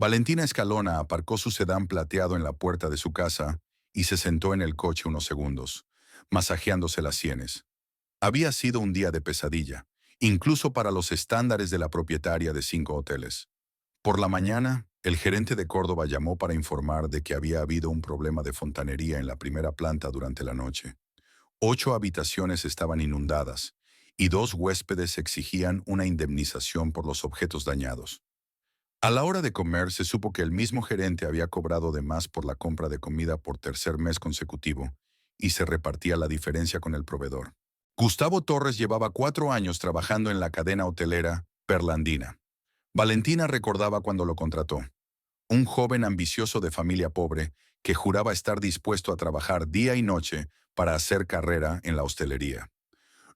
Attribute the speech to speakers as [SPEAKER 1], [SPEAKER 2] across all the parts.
[SPEAKER 1] Valentina Escalona aparcó su sedán plateado en la puerta de su casa y se sentó en el coche unos segundos, masajeándose las sienes. Había sido un día de pesadilla, incluso para los estándares de la propietaria de 5 hoteles. Por la mañana, el gerente de Córdoba llamó para informar de que había habido un problema de fontanería en la primera planta durante la noche. 8 habitaciones estaban inundadas y 2 huéspedes exigían una indemnización por los objetos dañados. A la hora de comer se supo que el mismo gerente había cobrado de más por la compra de comida por tercer mes consecutivo y se repartía la diferencia con el proveedor. Gustavo Torres llevaba 4 años trabajando en la cadena hotelera Perlandina. Valentina recordaba cuando lo contrató. Un joven ambicioso de familia pobre que juraba estar dispuesto a trabajar día y noche para hacer carrera en la hostelería.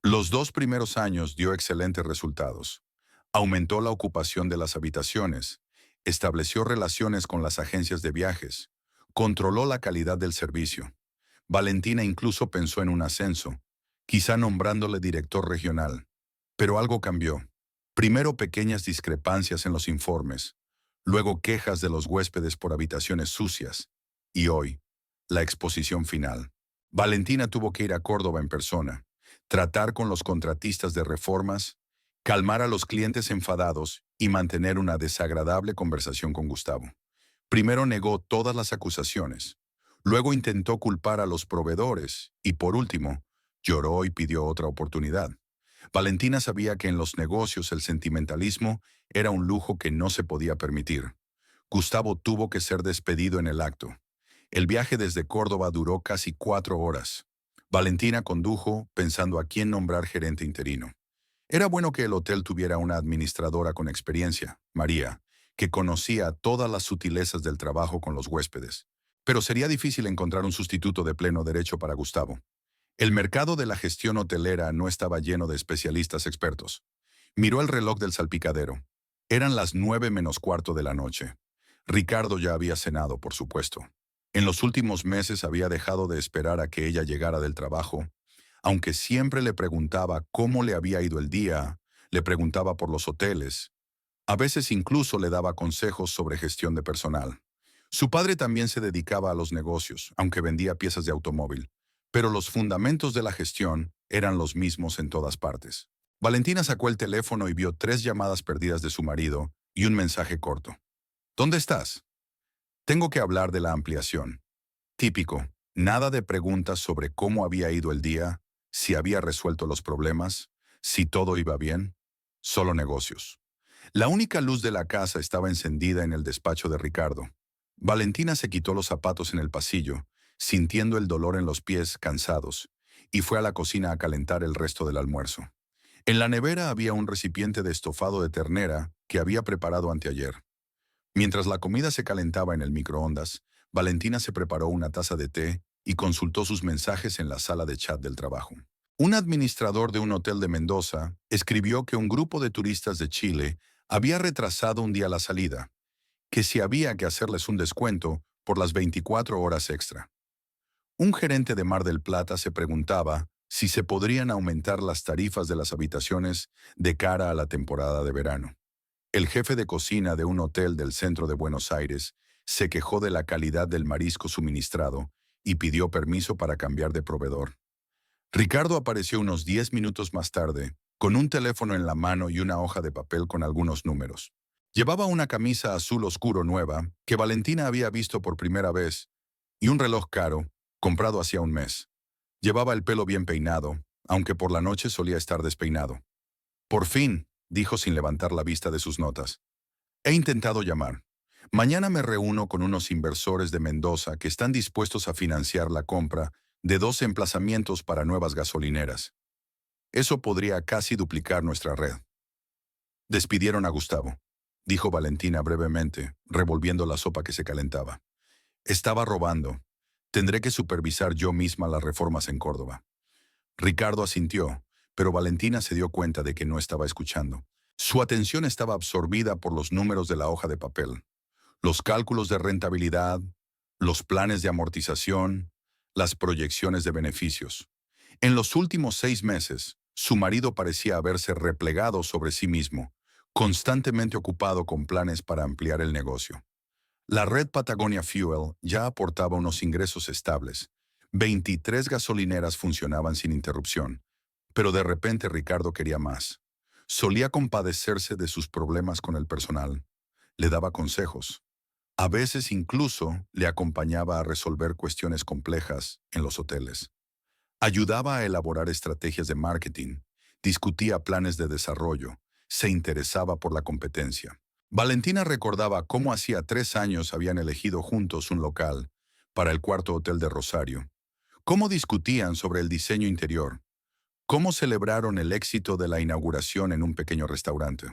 [SPEAKER 1] Los 2 primeros años dio excelentes resultados. Aumentó la ocupación de las habitaciones, estableció relaciones con las agencias de viajes, controló la calidad del servicio. Valentina incluso pensó en un ascenso, quizá nombrándole director regional. Pero algo cambió. Primero pequeñas discrepancias en los informes, luego quejas de los huéspedes por habitaciones sucias, y hoy, la exposición final. Valentina tuvo que ir a Córdoba en persona, tratar con los contratistas de reformas, calmar a los clientes enfadados y mantener una desagradable conversación con Gustavo. Primero negó todas las acusaciones, luego intentó culpar a los proveedores y por último, lloró y pidió otra oportunidad. Valentina sabía que en los negocios el sentimentalismo era un lujo que no se podía permitir. Gustavo tuvo que ser despedido en el acto. El viaje desde Córdoba duró casi 4 horas. Valentina condujo pensando a quién nombrar gerente interino. Era bueno que el hotel tuviera una administradora con experiencia, María, que conocía todas las sutilezas del trabajo con los huéspedes. Pero sería difícil encontrar un sustituto de pleno derecho para Gustavo. El mercado de la gestión hotelera no estaba lleno de especialistas expertos. Miró el reloj del salpicadero. Eran las 9 menos cuarto de la noche. Ricardo ya había cenado, por supuesto. En los últimos meses había dejado de esperar a que ella llegara del trabajo. Aunque siempre le preguntaba cómo le había ido el día, le preguntaba por los hoteles. A veces incluso le daba consejos sobre gestión de personal. Su padre también se dedicaba a los negocios, aunque vendía piezas de automóvil. Pero los fundamentos de la gestión eran los mismos en todas partes. Valentina sacó el teléfono y vio 3 llamadas perdidas de su marido y un mensaje corto. ¿Dónde estás? Tengo que hablar de la ampliación. Típico, nada de preguntas sobre cómo había ido el día, si había resuelto los problemas, si todo iba bien. Solo negocios. La única luz de la casa estaba encendida en el despacho de Ricardo. Valentina se quitó los zapatos en el pasillo, sintiendo el dolor en los pies cansados, y fue a la cocina a calentar el resto del almuerzo. En la nevera había un recipiente de estofado de ternera que había preparado anteayer. Mientras la comida se calentaba en el microondas, Valentina se preparó una taza de té y consultó sus mensajes en la sala de chat del trabajo. Un administrador de un hotel de Mendoza escribió que un grupo de turistas de Chile había retrasado un día la salida, que si había que hacerles un descuento por las 24 horas extra. Un gerente de Mar del Plata se preguntaba si se podrían aumentar las tarifas de las habitaciones de cara a la temporada de verano. El jefe de cocina de un hotel del centro de Buenos Aires se quejó de la calidad del marisco suministrado y pidió permiso para cambiar de proveedor. Ricardo apareció unos 10 minutos más tarde, con un teléfono en la mano y una hoja de papel con algunos números. Llevaba una camisa azul oscuro nueva, que Valentina había visto por primera vez, y un reloj caro, comprado hacía un mes. Llevaba el pelo bien peinado, aunque por la noche solía estar despeinado. Por fin, dijo sin levantar la vista de sus notas. He intentado llamar. Mañana me reúno con unos inversores de Mendoza que están dispuestos a financiar la compra de 2 emplazamientos para nuevas gasolineras. Eso podría casi duplicar nuestra red. Despidieron a Gustavo, dijo Valentina brevemente, revolviendo la sopa que se calentaba. Estaba robando. Tendré que supervisar yo misma las reformas en Córdoba. Ricardo asintió, pero Valentina se dio cuenta de que no estaba escuchando. Su atención estaba absorbida por los números de la hoja de papel, los cálculos de rentabilidad, los planes de amortización, las proyecciones de beneficios. En los últimos 6 meses, su marido parecía haberse replegado sobre sí mismo, constantemente ocupado con planes para ampliar el negocio. La red Patagonia Fuel ya aportaba unos ingresos estables. 23 gasolineras funcionaban sin interrupción. Pero de repente Ricardo quería más. Solía compadecerse de sus problemas con el personal. Le daba consejos. A veces incluso le acompañaba a resolver cuestiones complejas en los hoteles. Ayudaba a elaborar estrategias de marketing, discutía planes de desarrollo, se interesaba por la competencia. Valentina recordaba cómo hacía 3 años habían elegido juntos un local para el cuarto hotel de Rosario, cómo discutían sobre el diseño interior, cómo celebraron el éxito de la inauguración en un pequeño restaurante.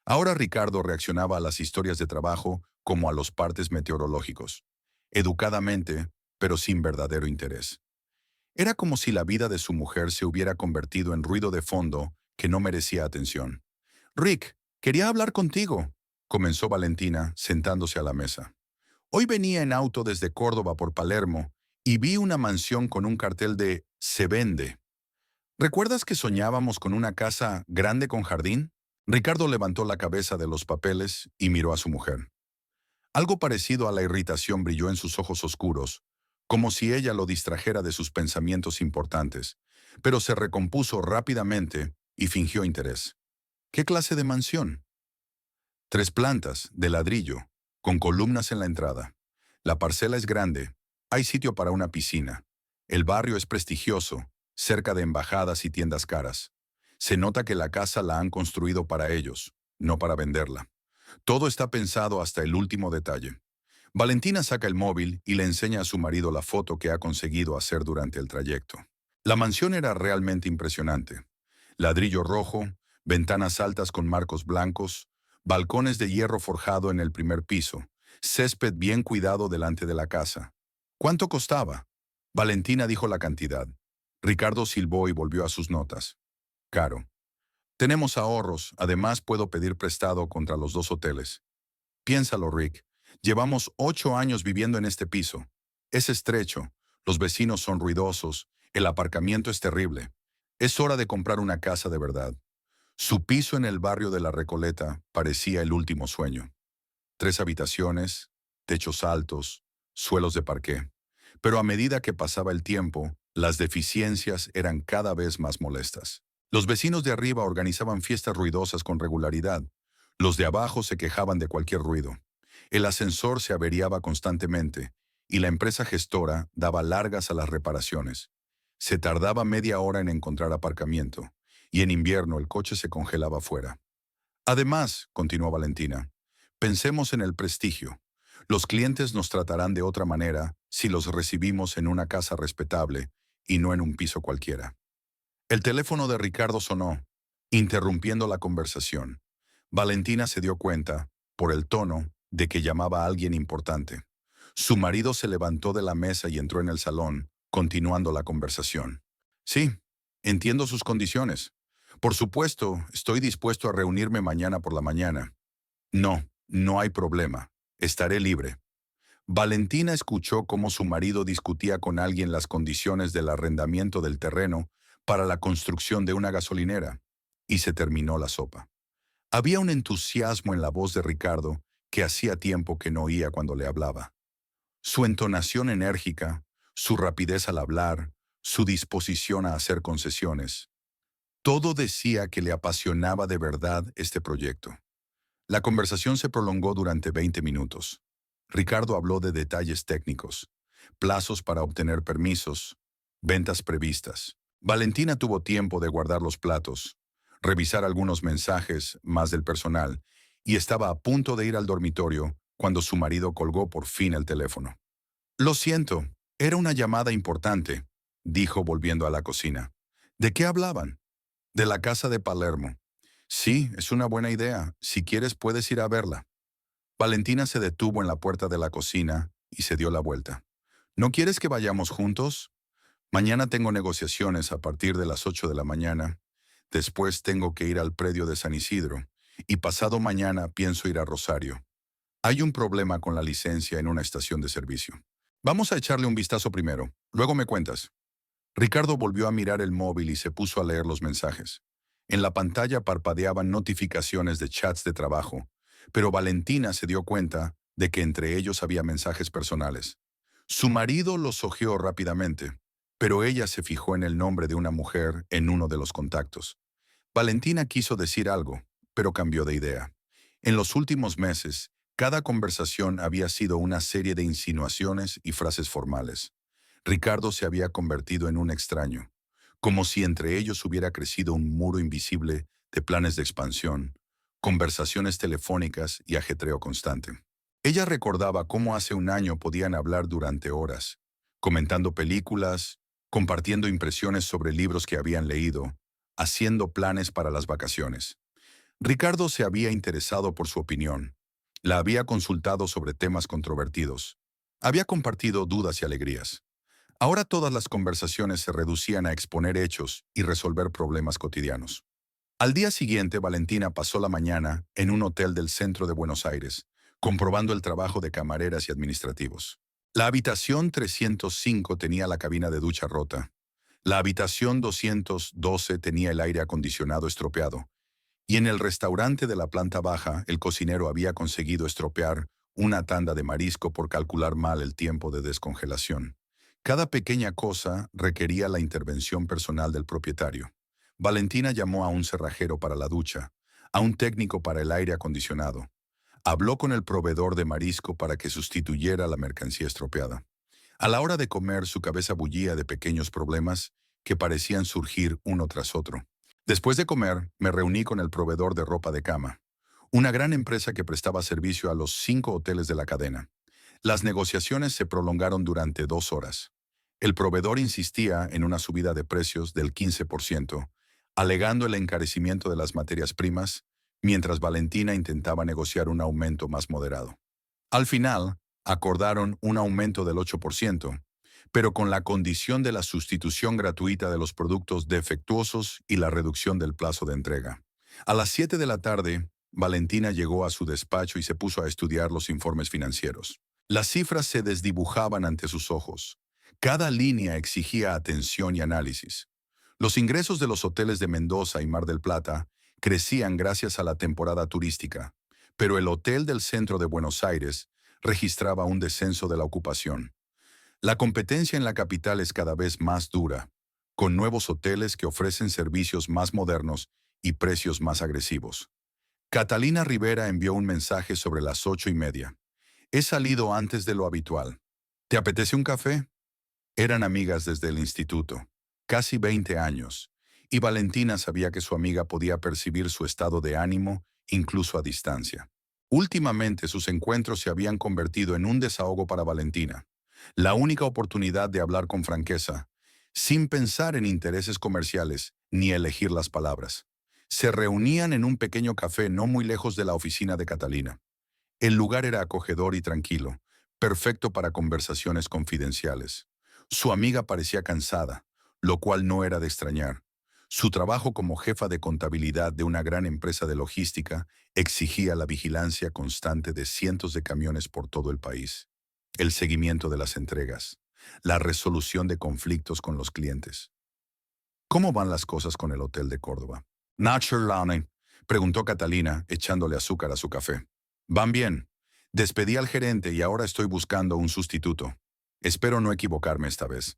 [SPEAKER 1] Ahora Ricardo reaccionaba a las historias de trabajo como a los partes meteorológicos, educadamente, pero sin verdadero interés. Era como si la vida de su mujer se hubiera convertido en ruido de fondo que no merecía atención. Rick, quería hablar contigo, comenzó Valentina, sentándose a la mesa. Hoy venía en auto desde Córdoba por Palermo y vi una mansión con un cartel de "Se vende". ¿Recuerdas que soñábamos con una casa grande con jardín? Ricardo levantó la cabeza de los papeles y miró a su mujer. Algo parecido a la irritación brilló en sus ojos oscuros, como si ella lo distrajera de sus pensamientos importantes, pero se recompuso rápidamente y fingió interés. ¿Qué clase de mansión? 3 plantas, de ladrillo, con columnas en la entrada. La parcela es grande, hay sitio para una piscina. El barrio es prestigioso, cerca de embajadas y tiendas caras. Se nota que la casa la han construido para ellos, no para venderla. Todo está pensado hasta el último detalle. Valentina saca el móvil y le enseña a su marido la foto que ha conseguido hacer durante el trayecto. La mansión era realmente impresionante. Ladrillo rojo, ventanas altas con marcos blancos, balcones de hierro forjado en el primer piso, césped bien cuidado delante de la casa. ¿Cuánto costaba? Valentina dijo la cantidad. Ricardo silbó y volvió a sus notas. Caro. Tenemos ahorros, además puedo pedir prestado contra los 2 hoteles. Piénsalo, Rick. Llevamos 8 años viviendo en este piso. Es estrecho, los vecinos son ruidosos, el aparcamiento es terrible. Es hora de comprar una casa de verdad. Su piso en el barrio de La Recoleta parecía el último sueño. 3 habitaciones, techos altos, suelos de parqué. Pero a medida que pasaba el tiempo, las deficiencias eran cada vez más molestas. Los vecinos de arriba organizaban fiestas ruidosas con regularidad. Los de abajo se quejaban de cualquier ruido. El ascensor se averiaba constantemente y la empresa gestora daba largas a las reparaciones. Se tardaba media hora en encontrar aparcamiento y en invierno el coche se congelaba fuera. Además, continuó Valentina, pensemos en el prestigio. Los clientes nos tratarán de otra manera si los recibimos en una casa respetable y no en un piso cualquiera. El teléfono de Ricardo sonó, interrumpiendo la conversación. Valentina se dio cuenta, por el tono, de que llamaba a alguien importante. Su marido se levantó de la mesa y entró en el salón, continuando la conversación. Sí, entiendo sus condiciones. Por supuesto, estoy dispuesto a reunirme mañana por la mañana. No, no hay problema. Estaré libre. Valentina escuchó cómo su marido discutía con alguien las condiciones del arrendamiento del terreno para la construcción de una gasolinera, y se terminó la sopa. Había un entusiasmo en la voz de Ricardo que hacía tiempo que no oía cuando le hablaba. Su entonación enérgica, su rapidez al hablar, su disposición a hacer concesiones. Todo decía que le apasionaba de verdad este proyecto. La conversación se prolongó durante 20 minutos. Ricardo habló de detalles técnicos, plazos para obtener permisos, ventas previstas. Valentina tuvo tiempo de guardar los platos, revisar algunos mensajes más del personal, y estaba a punto de ir al dormitorio cuando su marido colgó por fin el teléfono. Lo siento, era una llamada importante, dijo volviendo a la cocina. ¿De qué hablaban? De la casa de Palermo. Sí, es una buena idea. Si quieres puedes ir a verla. Valentina se detuvo en la puerta de la cocina y se dio la vuelta. ¿No quieres que vayamos juntos? Mañana tengo negociaciones a partir de las 8 de la mañana. Después tengo que ir al predio de San Isidro. Y pasado mañana pienso ir a Rosario. Hay un problema con la licencia en una estación de servicio. Vamos a echarle un vistazo primero. Luego me cuentas. Ricardo volvió a mirar el móvil y se puso a leer los mensajes. En la pantalla parpadeaban notificaciones de chats de trabajo, pero Valentina se dio cuenta de que entre ellos había mensajes personales. Su marido los hojeó rápidamente, pero ella se fijó en el nombre de una mujer en uno de los contactos. Valentina quiso decir algo, pero cambió de idea. En los últimos meses, cada conversación había sido una serie de insinuaciones y frases formales. Ricardo se había convertido en un extraño, como si entre ellos hubiera crecido un muro invisible de planes de expansión, conversaciones telefónicas y ajetreo constante. Ella recordaba cómo hace un año podían hablar durante horas, comentando películas, compartiendo impresiones sobre libros que habían leído, haciendo planes para las vacaciones. Ricardo se había interesado por su opinión, la había consultado sobre temas controvertidos, había compartido dudas y alegrías. Ahora todas las conversaciones se reducían a exponer hechos y resolver problemas cotidianos. Al día siguiente, Valentina pasó la mañana en un hotel del centro de Buenos Aires, comprobando el trabajo de camareras y administrativos. La habitación 305 tenía la cabina de ducha rota. La habitación 212 tenía el aire acondicionado estropeado. Y en el restaurante de la planta baja, el cocinero había conseguido estropear una tanda de marisco por calcular mal el tiempo de descongelación. Cada pequeña cosa requería la intervención personal del propietario. Valentina llamó a un cerrajero para la ducha, a un técnico para el aire acondicionado. Habló con el proveedor de marisco para que sustituyera la mercancía estropeada. A la hora de comer, su cabeza bullía de pequeños problemas que parecían surgir uno tras otro. Después de comer, me reuní con el proveedor de ropa de cama, una gran empresa que prestaba servicio a los 5 hoteles de la cadena. Las negociaciones se prolongaron durante 2 horas. El proveedor insistía en una subida de precios del 15%, alegando el encarecimiento de las materias primas, mientras Valentina intentaba negociar un aumento más moderado. Al final, acordaron un aumento del 8%, pero con la condición de la sustitución gratuita de los productos defectuosos y la reducción del plazo de entrega. A las 7 de la tarde, Valentina llegó a su despacho y se puso a estudiar los informes financieros. Las cifras se desdibujaban ante sus ojos. Cada línea exigía atención y análisis. Los ingresos de los hoteles de Mendoza y Mar del Plata crecían gracias a la temporada turística, pero el hotel del centro de Buenos Aires registraba un descenso de la ocupación. La competencia en la capital es cada vez más dura, con nuevos hoteles que ofrecen servicios más modernos y precios más agresivos. Catalina Rivera envió un mensaje sobre las 8:30. He salido antes de lo habitual. ¿Te apetece un café? Eran amigas desde el instituto, casi 20 años, y Valentina sabía que su amiga podía percibir su estado de ánimo incluso a distancia. Últimamente sus encuentros se habían convertido en un desahogo para Valentina, la única oportunidad de hablar con franqueza, sin pensar en intereses comerciales ni elegir las palabras. Se reunían en un pequeño café no muy lejos de la oficina de Catalina. El lugar era acogedor y tranquilo, perfecto para conversaciones confidenciales. Su amiga parecía cansada, lo cual no era de extrañar. Su trabajo como jefa de contabilidad de una gran empresa de logística exigía la vigilancia constante de cientos de camiones por todo el país, el seguimiento de las entregas, la resolución de conflictos con los clientes. ¿Cómo van las cosas con el Hotel de Córdoba? Naturally, preguntó Catalina, echándole azúcar a su café. Van bien. Despedí al gerente y ahora estoy buscando un sustituto. Espero no equivocarme esta vez.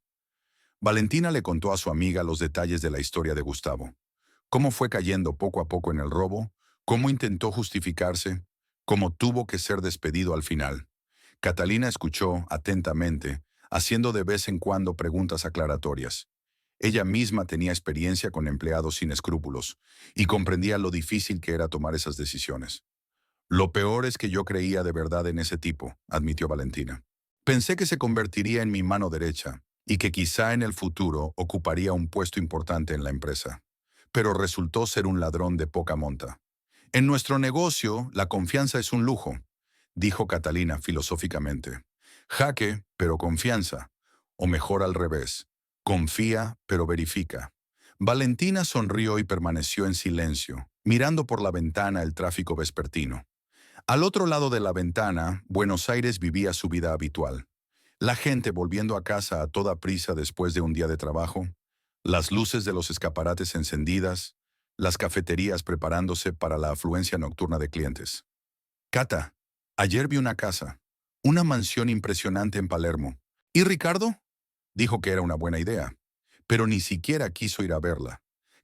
[SPEAKER 1] Valentina le contó a su amiga los detalles de la historia de Gustavo. Cómo fue cayendo poco a poco en el robo, cómo intentó justificarse, cómo tuvo que ser despedido al final. Catalina escuchó atentamente, haciendo de vez en cuando preguntas aclaratorias. Ella misma tenía experiencia con empleados sin escrúpulos y comprendía lo difícil que era tomar esas decisiones. Lo peor es que yo creía de verdad en ese tipo, admitió Valentina. Pensé que se convertiría en mi mano derecha y que quizá en el futuro ocuparía un puesto importante en la empresa. Pero resultó ser un ladrón de poca monta. En nuestro negocio, la confianza es un lujo, dijo Catalina filosóficamente. Jaque, pero confianza. O mejor al revés. Confía, pero verifica. Valentina sonrió y permaneció en silencio, mirando por la ventana el tráfico vespertino. Al otro lado de la ventana, Buenos Aires vivía su vida habitual. La gente volviendo a casa a toda prisa después de un día de trabajo, las luces de los escaparates encendidas, las cafeterías preparándose para la afluencia nocturna de clientes. Cata, Ayer vi una casa, una mansión impresionante en Palermo. ¿Y Ricardo? Dijo que era una buena idea, pero ni siquiera quiso ir a verla.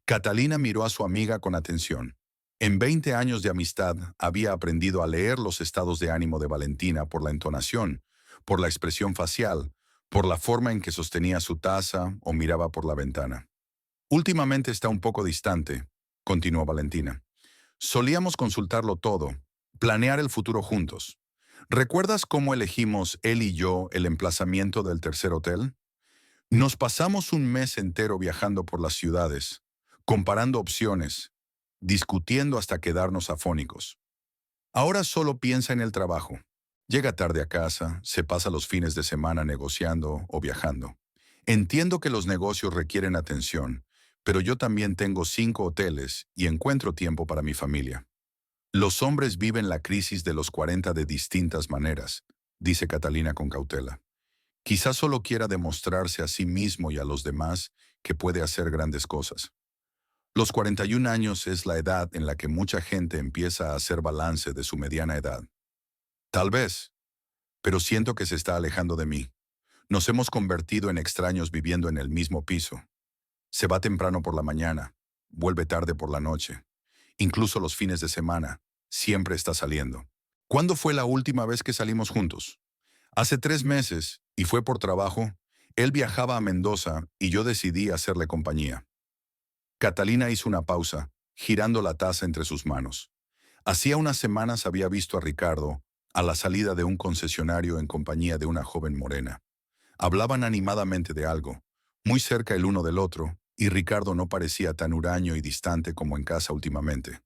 [SPEAKER 1] Catalina miró a su amiga con atención. En 20 años de amistad había aprendido a leer los estados de ánimo de Valentina por la entonación, por la expresión facial, por la forma en que sostenía su taza o miraba por la ventana. Últimamente está un poco distante, continuó Valentina. Solíamos consultarlo todo, planear el futuro juntos. ¿Recuerdas cómo elegimos él y yo el emplazamiento del tercer hotel? Nos pasamos un mes entero viajando por las ciudades, comparando opciones, discutiendo hasta quedarnos afónicos. Ahora solo piensa en el trabajo. Llega tarde a casa, se pasa los fines de semana negociando o viajando. Entiendo que los negocios requieren atención, pero yo también tengo 5 hoteles y encuentro tiempo para mi familia. Los hombres viven la crisis de los 40 de distintas maneras, dice Catalina con cautela. Quizás solo quiera demostrarse a sí mismo y a los demás que puede hacer grandes cosas. Los 41 años es la edad en la que mucha gente empieza a hacer balance de su mediana edad. Tal vez, pero siento que se está alejando de mí. Nos hemos convertido en extraños viviendo en el mismo piso. Se va temprano por la mañana, vuelve tarde por la noche. Incluso los fines de semana, siempre está saliendo. ¿Cuándo fue la última vez que salimos juntos? Hace 3 meses, y fue por trabajo. Él viajaba a Mendoza y yo decidí hacerle compañía. Catalina hizo una pausa, girando la taza entre sus manos. Hacía unas semanas había visto a Ricardo a la salida de un concesionario en compañía de una joven morena. Hablaban animadamente de algo, muy cerca el uno del otro, y Ricardo no parecía tan huraño y distante como en casa últimamente.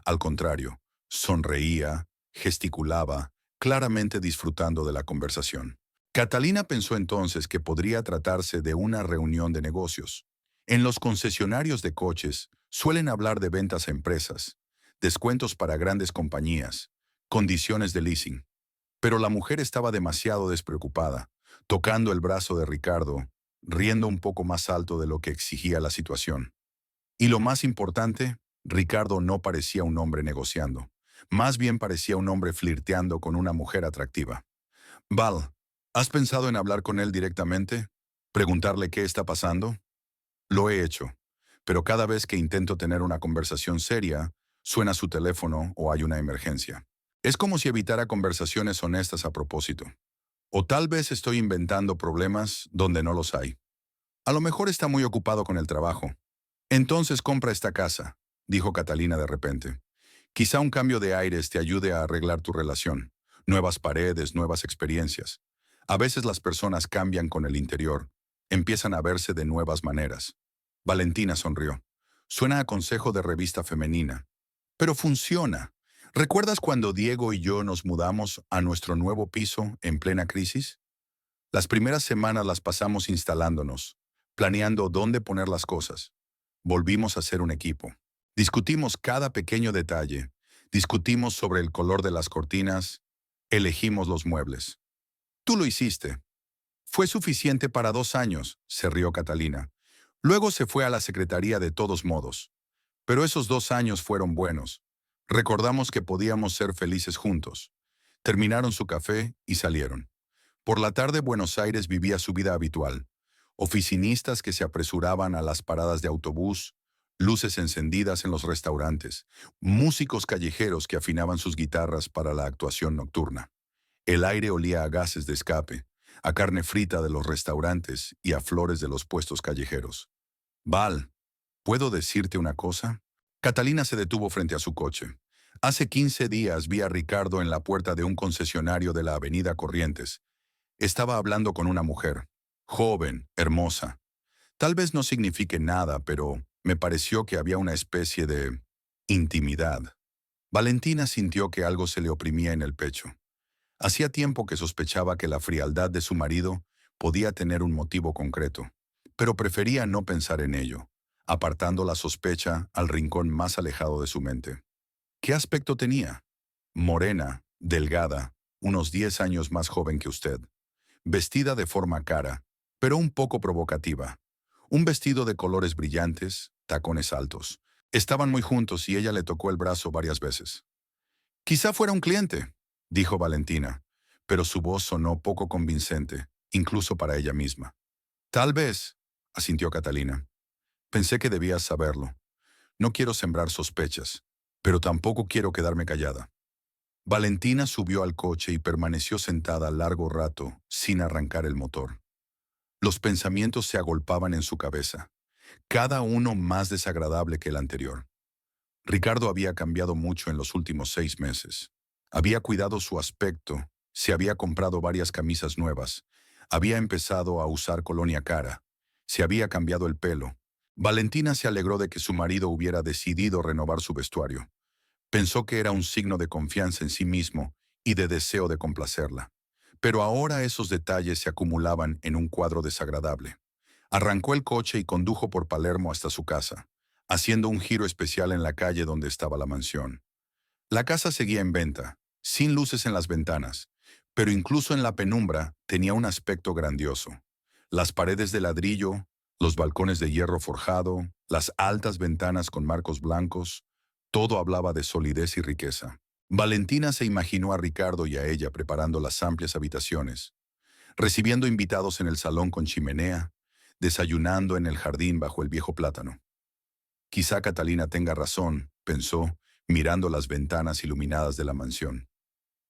[SPEAKER 1] Al contrario, sonreía, gesticulaba, claramente disfrutando de la conversación. Catalina pensó entonces que podría tratarse de una reunión de negocios. En los concesionarios de coches suelen hablar de ventas a empresas, descuentos para grandes compañías, condiciones de leasing. Pero la mujer estaba demasiado despreocupada, tocando el brazo de Ricardo, riendo un poco más alto de lo que exigía la situación. Y lo más importante, Ricardo no parecía un hombre negociando. Más bien parecía un hombre flirteando con una mujer atractiva. Val, ¿has pensado en hablar con él directamente? ¿Preguntarle qué está pasando? Lo he hecho, pero cada vez que intento tener una conversación seria, suena su teléfono o hay una emergencia. Es como si evitara conversaciones honestas a propósito. O tal vez estoy inventando problemas donde no los hay. A lo mejor está muy ocupado con el trabajo. Entonces compra esta casa, dijo Catalina de repente. Quizá un cambio de aires te ayude a arreglar tu relación. Nuevas paredes, nuevas experiencias. A veces las personas cambian con el interior. Empiezan a verse de nuevas maneras. Valentina sonrió. Suena a consejo de revista femenina. Pero funciona. ¿Recuerdas cuando Diego y yo nos mudamos a nuestro nuevo piso en plena crisis? Las primeras semanas las pasamos instalándonos, planeando dónde poner las cosas. Volvimos a ser un equipo. Discutimos cada pequeño detalle. Discutimos sobre el color de las cortinas. Elegimos los muebles. Tú lo hiciste. Fue suficiente para 2 años, se rió Catalina. Luego se fue a la secretaría de todos modos. Pero esos 2 años fueron buenos. Recordamos que podíamos ser felices juntos. Terminaron su café y salieron. Por la tarde Buenos Aires vivía su vida habitual. Oficinistas que se apresuraban a las paradas de autobús, luces encendidas en los restaurantes, músicos callejeros que afinaban sus guitarras para la actuación nocturna. El aire olía a gases de escape, a carne frita de los restaurantes y a flores de los puestos callejeros. Val, ¿puedo decirte una cosa? Catalina se detuvo frente a su coche. Hace 15 días vi a Ricardo en la puerta de un concesionario de la Avenida Corrientes. Estaba hablando con una mujer, joven, hermosa. Tal vez no signifique nada, pero me pareció que había una especie de intimidad. Valentina sintió que algo se le oprimía en el pecho. Hacía tiempo que sospechaba que la frialdad de su marido podía tener un motivo concreto, pero prefería no pensar en ello, apartando la sospecha al rincón más alejado de su mente. ¿Qué aspecto tenía? Morena, delgada, unos 10 años más joven que usted. Vestida de forma cara, pero un poco provocativa. Un vestido de colores brillantes, tacones altos. Estaban muy juntos y ella le tocó el brazo varias veces. Quizá fuera un cliente. dijo Valentina, pero su voz sonó poco convincente, incluso para ella misma. Tal vez, asintió Catalina. Pensé que debías saberlo. No quiero sembrar sospechas, pero tampoco quiero quedarme callada. Valentina subió al coche y permaneció sentada largo rato, sin arrancar el motor. Los pensamientos se agolpaban en su cabeza, cada uno más desagradable que el anterior. Ricardo había cambiado mucho en los últimos 6 meses. Había cuidado su aspecto, se había comprado varias camisas nuevas, había empezado a usar colonia cara, se había cambiado el pelo. Valentina se alegró de que su marido hubiera decidido renovar su vestuario. Pensó que era un signo de confianza en sí mismo y de deseo de complacerla. Pero ahora esos detalles se acumulaban en un cuadro desagradable. Arrancó el coche y condujo por Palermo hasta su casa, haciendo un giro especial en la calle donde estaba la mansión. La casa seguía en venta, sin luces en las ventanas, pero incluso en la penumbra tenía un aspecto grandioso. Las paredes de ladrillo, los balcones de hierro forjado, las altas ventanas con marcos blancos, todo hablaba de solidez y riqueza. Valentina se imaginó a Ricardo y a ella preparando las amplias habitaciones, recibiendo invitados en el salón con chimenea, desayunando en el jardín bajo el viejo plátano. Quizá Catalina tenga razón, pensó, mirando las ventanas iluminadas de la mansión.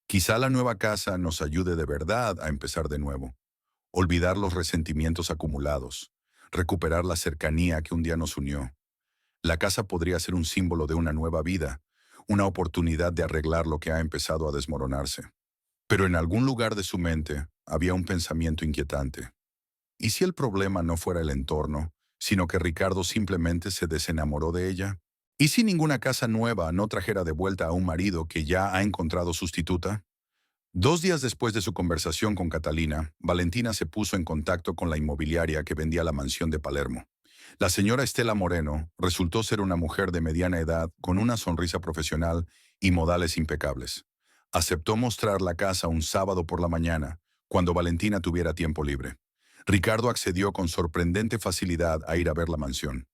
[SPEAKER 1] Quizá la nueva casa nos ayude de verdad a empezar de nuevo, olvidar los resentimientos acumulados, recuperar la cercanía que un día nos unió. La casa podría ser un símbolo de una nueva vida, una oportunidad de arreglar lo que ha empezado a desmoronarse. Pero en algún lugar de su mente había un pensamiento inquietante. ¿Y si el problema no fuera el entorno, sino que Ricardo simplemente se desenamoró de ella? ¿Y si ninguna casa nueva no trajera de vuelta a un marido que ya ha encontrado sustituta? 2 días después de su conversación con Catalina, Valentina se puso en contacto con la inmobiliaria que vendía la mansión de Palermo. La señora Estela Moreno resultó ser una mujer de mediana edad con una sonrisa profesional y modales impecables. Aceptó mostrar la casa un sábado por la mañana, cuando Valentina tuviera tiempo libre. Ricardo accedió con sorprendente facilidad a ir a ver la mansión.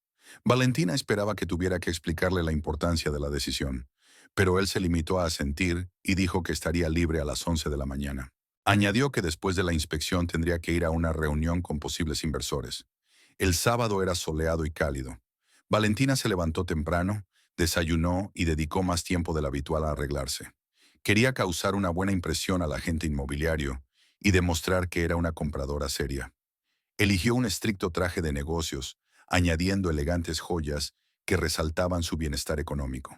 [SPEAKER 1] Valentina esperaba que tuviera que explicarle la importancia de la decisión, pero él se limitó a asentir y dijo que estaría libre a las 11 de la mañana. Añadió que después de la inspección tendría que ir a una reunión con posibles inversores. El sábado era soleado y cálido. Valentina se levantó temprano, desayunó y dedicó más tiempo del habitual a arreglarse. Quería causar una buena impresión al agente inmobiliario y demostrar que era una compradora seria. Eligió un estricto traje de negocios, añadiendo elegantes joyas que resaltaban su bienestar económico.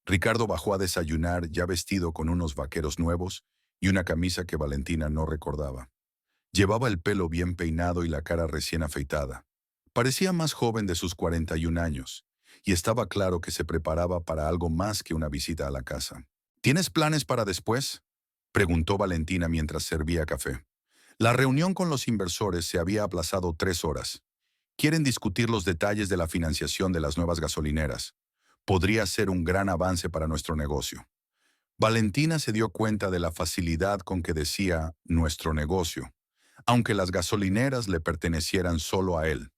[SPEAKER 1] Ricardo bajó a desayunar ya vestido con unos vaqueros nuevos y una camisa que Valentina no recordaba. Llevaba el pelo bien peinado y la cara recién afeitada. Parecía más joven de sus 41 años, y estaba claro que se preparaba para algo más que una visita a la casa. ¿Tienes planes para después?, preguntó Valentina mientras servía café. La reunión con los inversores se había aplazado 3 horas. Quieren discutir los detalles de la financiación de las nuevas gasolineras. Podría ser un gran avance para nuestro negocio. Valentina se dio cuenta de la facilidad con que decía «nuestro negocio», aunque las gasolineras le pertenecieran solo a él.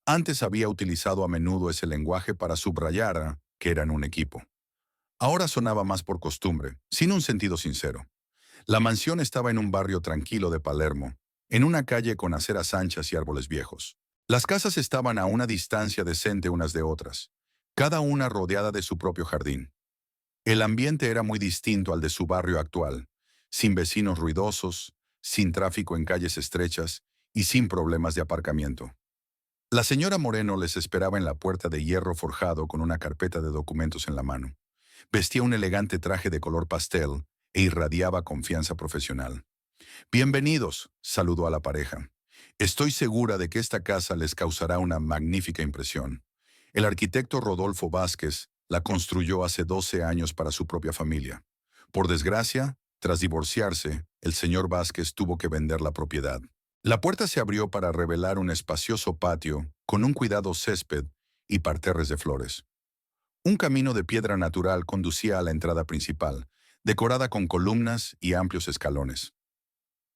[SPEAKER 1] Antes había utilizado a menudo ese lenguaje para subrayar que eran un equipo. Ahora sonaba más por costumbre, sin un sentido sincero. La mansión estaba en un barrio tranquilo de Palermo, en una calle con aceras anchas y árboles viejos. Las casas estaban a una distancia decente unas de otras, cada una rodeada de su propio jardín. El ambiente era muy distinto al de su barrio actual, sin vecinos ruidosos, sin tráfico en calles estrechas y sin problemas de aparcamiento. La señora Moreno les esperaba en la puerta de hierro forjado con una carpeta de documentos en la mano. Vestía un elegante traje de color pastel e irradiaba confianza profesional. «Bienvenidos», saludó a la pareja. «Estoy segura de que esta casa les causará una magnífica impresión. El arquitecto Rodolfo Vázquez la construyó hace 12 años para su propia familia. Por desgracia, tras divorciarse, el señor Vázquez tuvo que vender la propiedad». La puerta se abrió para revelar un espacioso patio con un cuidado césped y parterres de flores. Un camino de piedra natural conducía a la entrada principal, decorada con columnas y amplios escalones.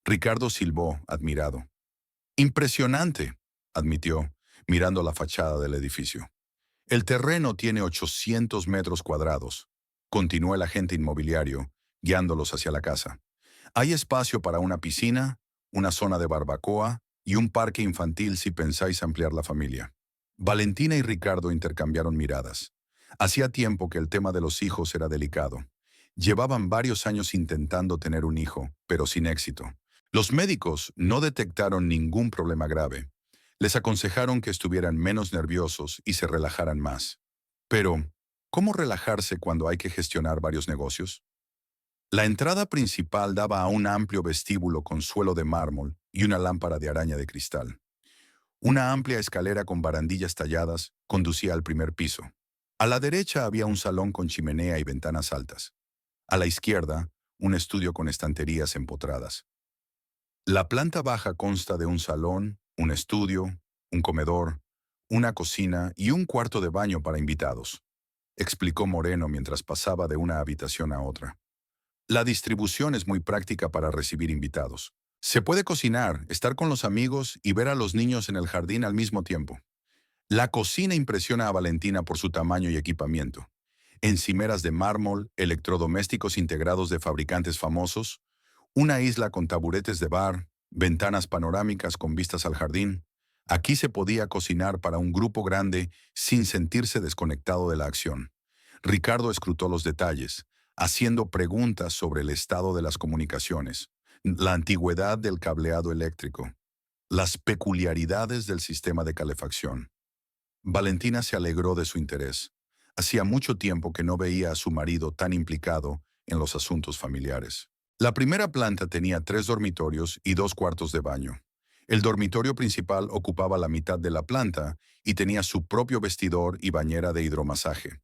[SPEAKER 1] Ricardo silbó, admirado. «Impresionante», admitió, mirando la fachada del edificio. «El terreno tiene 800 metros cuadrados», continuó el agente inmobiliario, guiándolos hacia la casa. Hay espacio para una piscina, una zona de barbacoa y un parque infantil si pensáis ampliar la familia. Valentina y Ricardo intercambiaron miradas. Hacía tiempo que el tema de los hijos era delicado. Llevaban varios años intentando tener un hijo, pero sin éxito. Los médicos no detectaron ningún problema grave. Les aconsejaron que estuvieran menos nerviosos y se relajaran más. Pero, ¿cómo relajarse cuando hay que gestionar varios negocios? La entrada principal daba a un amplio vestíbulo con suelo de mármol y una lámpara de araña de cristal. Una amplia escalera con barandillas talladas conducía al primer piso. A la derecha había un salón con chimenea y ventanas altas. A la izquierda, un estudio con estanterías empotradas. La planta baja consta de un salón, un estudio, un comedor, una cocina y un cuarto de baño para invitados, explicó Moreno mientras pasaba de una habitación a otra. La distribución es muy práctica para recibir invitados. Se puede cocinar, estar con los amigos y ver a los niños en el jardín al mismo tiempo. La cocina impresiona a Valentina por su tamaño y equipamiento. Encimeras de mármol, electrodomésticos integrados de fabricantes famosos, una isla con taburetes de bar, ventanas panorámicas con vistas al jardín. Aquí se podía cocinar para un grupo grande sin sentirse desconectado de la acción. Ricardo escrutó los detalles, haciendo preguntas sobre el estado de las comunicaciones, la antigüedad del cableado eléctrico, las peculiaridades del sistema de calefacción. Valentina se alegró de su interés. Hacía mucho tiempo que no veía a su marido tan implicado en los asuntos familiares. La primera planta tenía 3 dormitorios y 2 cuartos de baño. El dormitorio principal ocupaba la mitad de la planta y tenía su propio vestidor y bañera de hidromasaje.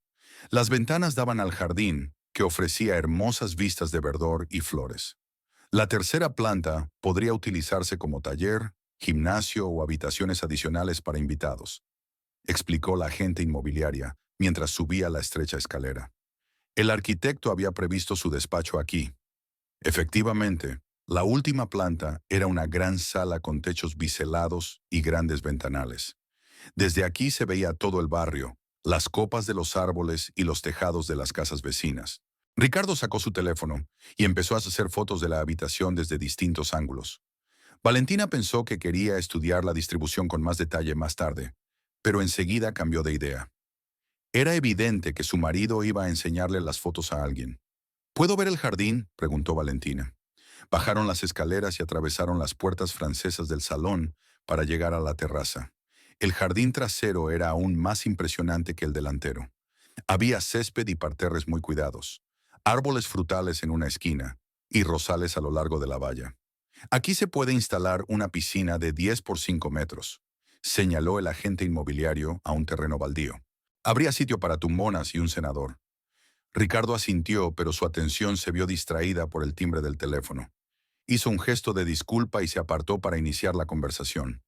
[SPEAKER 1] Las ventanas daban al jardín, que ofrecía hermosas vistas de verdor y flores. La tercera planta podría utilizarse como taller, gimnasio o habitaciones adicionales para invitados, explicó la agente inmobiliaria mientras subía la estrecha escalera. El arquitecto había previsto su despacho aquí. Efectivamente, la última planta era una gran sala con techos biselados y grandes ventanales. Desde aquí se veía todo el barrio, las copas de los árboles y los tejados de las casas vecinas. Ricardo sacó su teléfono y empezó a hacer fotos de la habitación desde distintos ángulos. Valentina pensó que quería estudiar la distribución con más detalle más tarde, pero enseguida cambió de idea. Era evidente que su marido iba a enseñarle las fotos a alguien. ¿Puedo ver el jardín?, preguntó Valentina. Bajaron las escaleras y atravesaron las puertas francesas del salón para llegar a la terraza. El jardín trasero era aún más impresionante que el delantero. Había césped y parterres muy cuidados, árboles frutales en una esquina y rosales a lo largo de la valla. Aquí se puede instalar una piscina de 10 por 5 metros, señaló el agente inmobiliario a un terreno baldío. Habría sitio para tumbonas y un cenador. Ricardo asintió, pero su atención se vio distraída por el timbre del teléfono. Hizo un gesto de disculpa y se apartó para iniciar la conversación.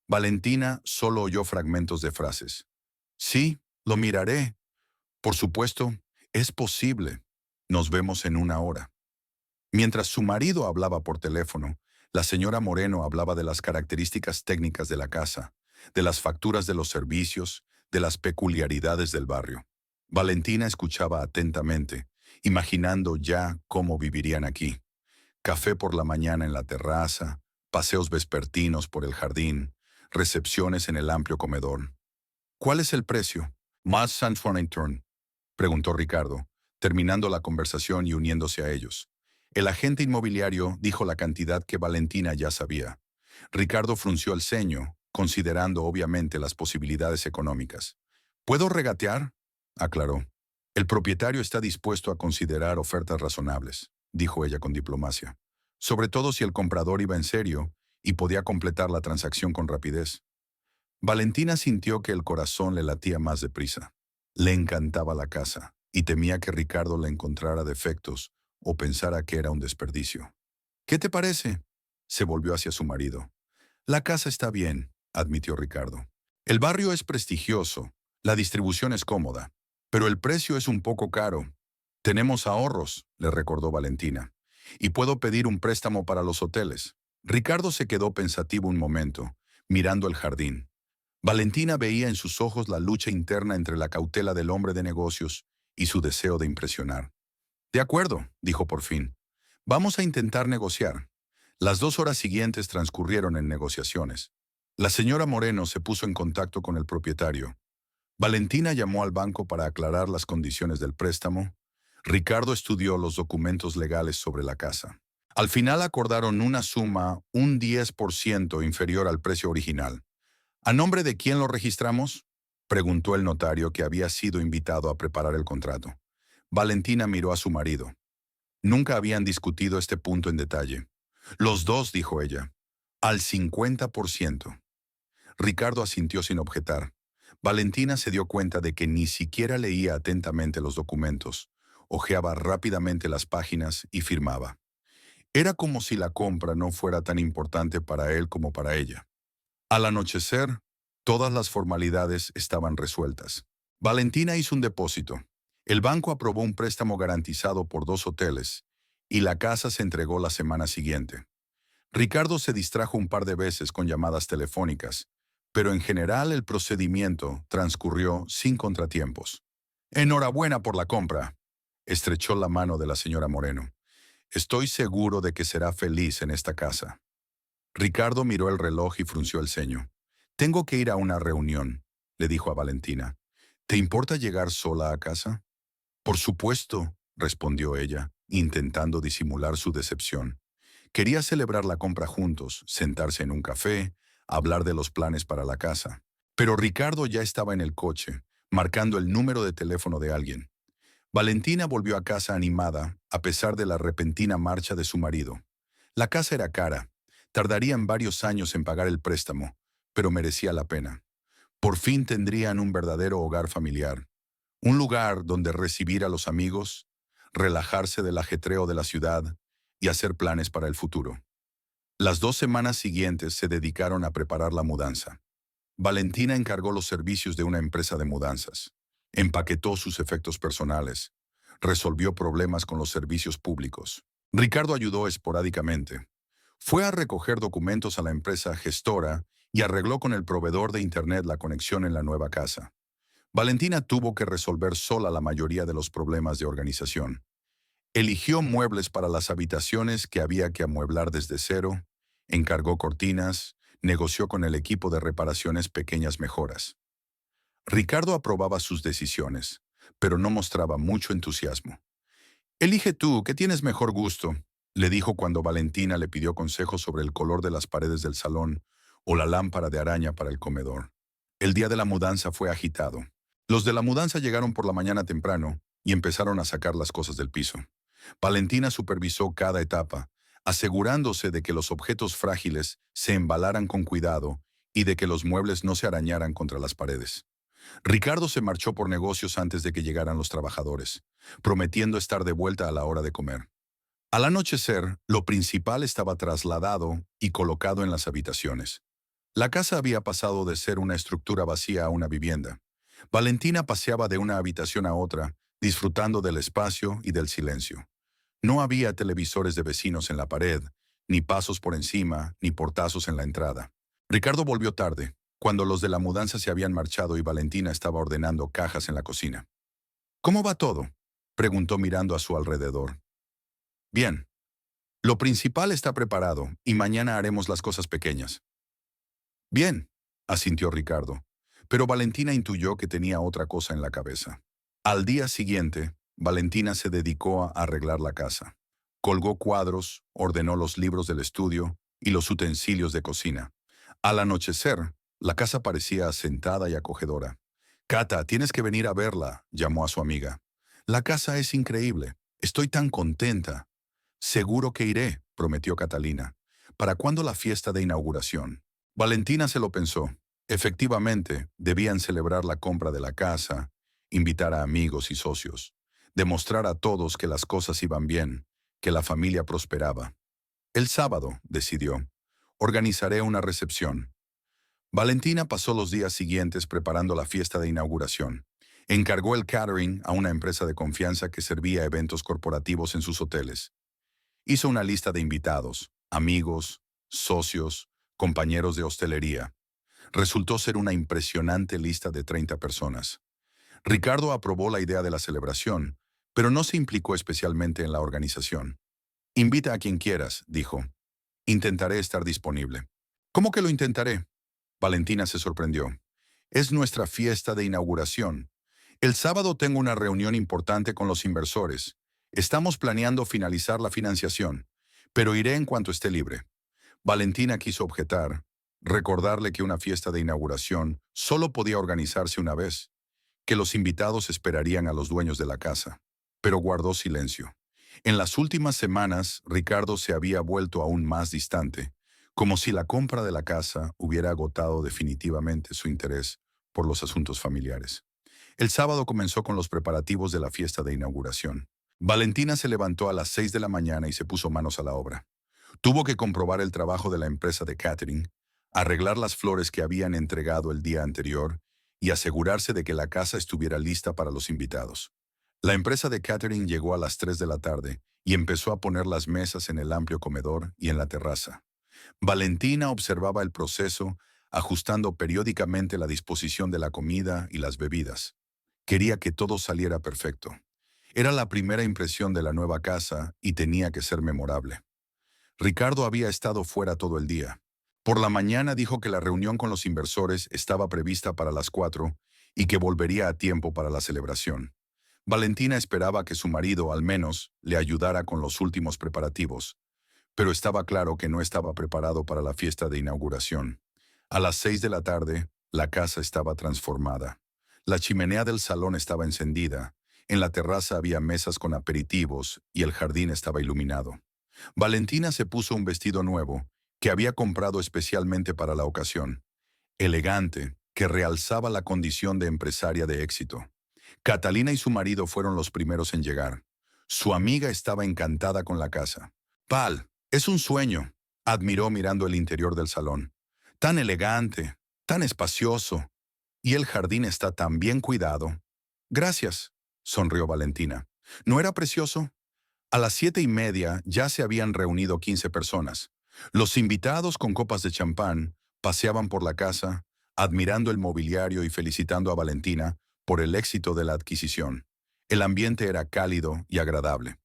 [SPEAKER 1] Valentina solo oyó fragmentos de frases. Sí, lo miraré. Por supuesto, es posible. Nos vemos en una hora. Mientras su marido hablaba por teléfono, la señora Moreno hablaba de las características técnicas de la casa, de las facturas de los servicios, de las peculiaridades del barrio. Valentina escuchaba atentamente, imaginando ya cómo vivirían aquí. Café por la mañana en la terraza, paseos vespertinos por el jardín, recepciones en el amplio comedor. ¿Cuál es el precio? Más San Turn, preguntó Ricardo, terminando la conversación y uniéndose a ellos. El agente inmobiliario dijo la cantidad que Valentina ya sabía. Ricardo frunció el ceño, considerando obviamente las posibilidades económicas. ¿Puedo regatear?, aclaró. El propietario está dispuesto a considerar ofertas razonables, dijo ella con diplomacia. Sobre todo si el comprador iba en serio y podía completar la transacción con rapidez. Valentina sintió que el corazón le latía más deprisa. Le encantaba la casa y temía que Ricardo le encontrara defectos o pensara que era un desperdicio. ¿Qué te parece?, se volvió hacia su marido. La casa está bien, admitió Ricardo. El barrio es prestigioso, la distribución es cómoda, pero el precio es un poco caro. Tenemos ahorros, le recordó Valentina, y puedo pedir un préstamo para los hoteles. Ricardo se quedó pensativo un momento, mirando el jardín. Valentina veía en sus ojos la lucha interna entre la cautela del hombre de negocios y su deseo de impresionar. De acuerdo, dijo por fin. Vamos a intentar negociar. Las 2 horas siguientes transcurrieron en negociaciones. La señora Moreno se puso en contacto con el propietario. Valentina llamó al banco para aclarar las condiciones del préstamo. Ricardo estudió los documentos legales sobre la casa. Al final acordaron una suma un 10% inferior al precio original. ¿A nombre de quién lo registramos?, preguntó el notario, que había sido invitado a preparar el contrato. Valentina miró a su marido. Nunca habían discutido este punto en detalle. Los dos, dijo ella, al 50%. Ricardo asintió sin objetar. Valentina se dio cuenta de que ni siquiera leía atentamente los documentos. Hojeaba rápidamente las páginas y firmaba. Era como si la compra no fuera tan importante para él como para ella. Al anochecer, todas las formalidades estaban resueltas. Valentina hizo un depósito. El banco aprobó un préstamo garantizado por 2 hoteles y la casa se entregó la semana siguiente. Ricardo se distrajo un par de veces con llamadas telefónicas, pero en general el procedimiento transcurrió sin contratiempos. Enhorabuena por la compra. Estrechó la mano de la señora Moreno. Estoy seguro de que será feliz en esta casa. Ricardo miró el reloj y frunció el ceño. Tengo que ir a una reunión, le dijo a Valentina. ¿Te importa llegar sola a casa? Por supuesto, respondió ella, intentando disimular su decepción. Quería celebrar la compra juntos, sentarse en un café, hablar de los planes para la casa. Pero Ricardo ya estaba en el coche, marcando el número de teléfono de alguien. Valentina volvió a casa animada, a pesar de la repentina marcha de su marido. La casa era cara. Tardarían varios años en pagar el préstamo, pero merecía la pena. Por fin tendrían un verdadero hogar familiar, un lugar donde recibir a los amigos, relajarse del ajetreo de la ciudad y hacer planes para el futuro. Las 2 semanas siguientes se dedicaron a preparar la mudanza. Valentina encargó los servicios de una empresa de mudanzas. Empaquetó sus efectos personales. Resolvió problemas con los servicios públicos. Ricardo ayudó esporádicamente. Fue a recoger documentos a la empresa gestora y arregló con el proveedor de Internet la conexión en la nueva casa. Valentina tuvo que resolver sola la mayoría de los problemas de organización. Eligió muebles para las habitaciones que había que amueblar desde cero, encargó cortinas, negoció con el equipo de reparaciones pequeñas mejoras. Ricardo aprobaba sus decisiones, pero no mostraba mucho entusiasmo. «Elige tú, que tienes mejor gusto», le dijo cuando Valentina le pidió consejos sobre el color de las paredes del salón o la lámpara de araña para el comedor. El día de la mudanza fue agitado. Los de la mudanza llegaron por la mañana temprano y empezaron a sacar las cosas del piso. Valentina supervisó cada etapa, asegurándose de que los objetos frágiles se embalaran con cuidado y de que los muebles no se arañaran contra las paredes. Ricardo se marchó por negocios antes de que llegaran los trabajadores, prometiendo estar de vuelta a la hora de comer. Al anochecer, lo principal estaba trasladado y colocado en las habitaciones. La casa había pasado de ser una estructura vacía a una vivienda. Valentina paseaba de una habitación a otra, disfrutando del espacio y del silencio. No había televisores de vecinos en la pared, ni pasos por encima, ni portazos en la entrada. Ricardo volvió tarde, cuando los de la mudanza se habían marchado y Valentina estaba ordenando cajas en la cocina. «¿Cómo va todo?», preguntó mirando a su alrededor. «Bien. Lo principal está preparado y mañana haremos las cosas pequeñas». «Bien», asintió Ricardo, pero Valentina intuyó que tenía otra cosa en la cabeza. Al día siguiente, Valentina se dedicó a arreglar la casa. Colgó cuadros, ordenó los libros del estudio y los utensilios de cocina. Al anochecer, la casa parecía asentada y acogedora. «Cata, tienes que venir a verla», llamó a su amiga. «La casa es increíble. Estoy tan contenta». «Seguro que iré», prometió Catalina. «¿Para cuándo la fiesta de inauguración?». Valentina se lo pensó. Efectivamente, debían celebrar la compra de la casa, invitar a amigos y socios, demostrar a todos que las cosas iban bien, que la familia prosperaba. «El sábado», decidió, «organizaré una recepción». Valentina pasó los días siguientes preparando la fiesta de inauguración. Encargó el catering a una empresa de confianza que servía eventos corporativos en sus hoteles. Hizo una lista de invitados, amigos, socios, compañeros de hostelería. Resultó ser una impresionante lista de 30 personas. Ricardo aprobó la idea de la celebración, pero no se implicó especialmente en la organización. Invita a quien quieras, dijo. Intentaré estar disponible. ¿Cómo que lo intentaré? Valentina se sorprendió. Es nuestra fiesta de inauguración. El sábado tengo una reunión importante con los inversores. Estamos planeando finalizar la financiación, pero iré en cuanto esté libre. Valentina quiso objetar, recordarle que una fiesta de inauguración solo podía organizarse una vez, que los invitados esperarían a los dueños de la casa, pero guardó silencio. En las últimas semanas, Ricardo se había vuelto aún más distante, como si la compra de la casa hubiera agotado definitivamente su interés por los asuntos familiares. El sábado comenzó con los preparativos de la fiesta de inauguración. Valentina se levantó a las 6 de la mañana y se puso manos a la obra. Tuvo que comprobar el trabajo de la empresa de catering, arreglar las flores que habían entregado el día anterior y asegurarse de que la casa estuviera lista para los invitados. La empresa de catering llegó a las 3 de la tarde y empezó a poner las mesas en el amplio comedor y en la terraza. Valentina observaba el proceso, ajustando periódicamente la disposición de la comida y las bebidas. Quería que todo saliera perfecto. Era la primera impresión de la nueva casa y tenía que ser memorable. Ricardo había estado fuera todo el día. Por la mañana dijo que la reunión con los inversores estaba prevista para las 4 y que volvería a tiempo para la celebración. Valentina esperaba que su marido, al menos, le ayudara con los últimos preparativos, pero estaba claro que no estaba preparado para la fiesta de inauguración. A las 6 de la tarde, la casa estaba transformada. La chimenea del salón estaba encendida, en la terraza había mesas con aperitivos y el jardín estaba iluminado. Valentina se puso un vestido nuevo, que había comprado especialmente para la ocasión, elegante, que realzaba la condición de empresaria de éxito. Catalina y su marido fueron los primeros en llegar. Su amiga estaba encantada con la casa. Val, es un sueño, admiró mirando el interior del salón. Tan elegante, tan espacioso. Y el jardín está tan bien cuidado. Gracias, sonrió Valentina. ¿No era precioso? A las 7:30 ya se habían reunido 15 personas. Los invitados con copas de champán paseaban por la casa, admirando el mobiliario y felicitando a Valentina por el éxito de la adquisición. El ambiente era cálido y agradable.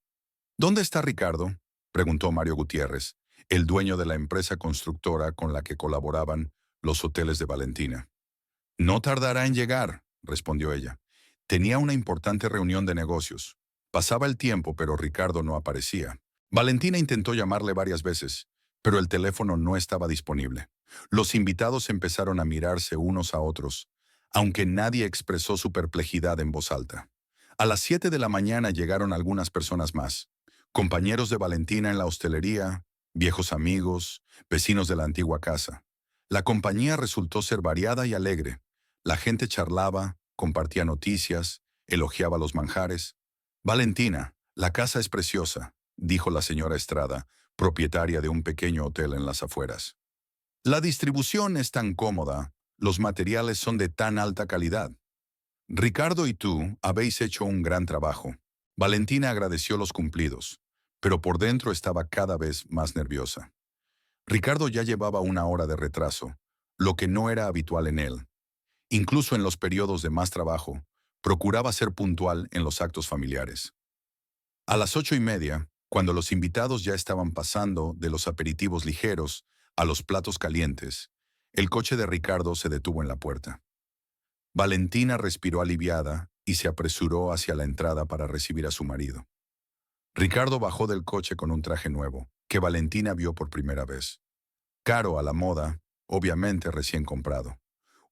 [SPEAKER 1] ¿Dónde está Ricardo?, preguntó Mario Gutiérrez, el dueño de la empresa constructora con la que colaboraban los hoteles de Valentina. No tardará en llegar, respondió ella. Tenía una importante reunión de negocios. Pasaba el tiempo, pero Ricardo no aparecía. Valentina intentó llamarle varias veces, pero el teléfono no estaba disponible. Los invitados empezaron a mirarse unos a otros, aunque nadie expresó su perplejidad en voz alta. A las 7 de la mañana llegaron algunas personas más. Compañeros de Valentina en la hostelería, viejos amigos, vecinos de la antigua casa. La compañía resultó ser variada y alegre. La gente charlaba, compartía noticias, elogiaba los manjares. Valentina, la casa es preciosa, dijo la señora Estrada, propietaria de un pequeño hotel en las afueras. La distribución es tan cómoda, los materiales son de tan alta calidad. Ricardo y tú habéis hecho un gran trabajo. Valentina agradeció los cumplidos, pero por dentro estaba cada vez más nerviosa. Ricardo ya llevaba una hora de retraso, lo que no era habitual en él. Incluso en los periodos de más trabajo, procuraba ser puntual en los actos familiares. A las 8:30, cuando los invitados ya estaban pasando de los aperitivos ligeros a los platos calientes, el coche de Ricardo se detuvo en la puerta. Valentina respiró aliviada y se apresuró hacia la entrada para recibir a su marido. Ricardo bajó del coche con un traje nuevo, que Valentina vio por primera vez. Caro a la moda, obviamente recién comprado.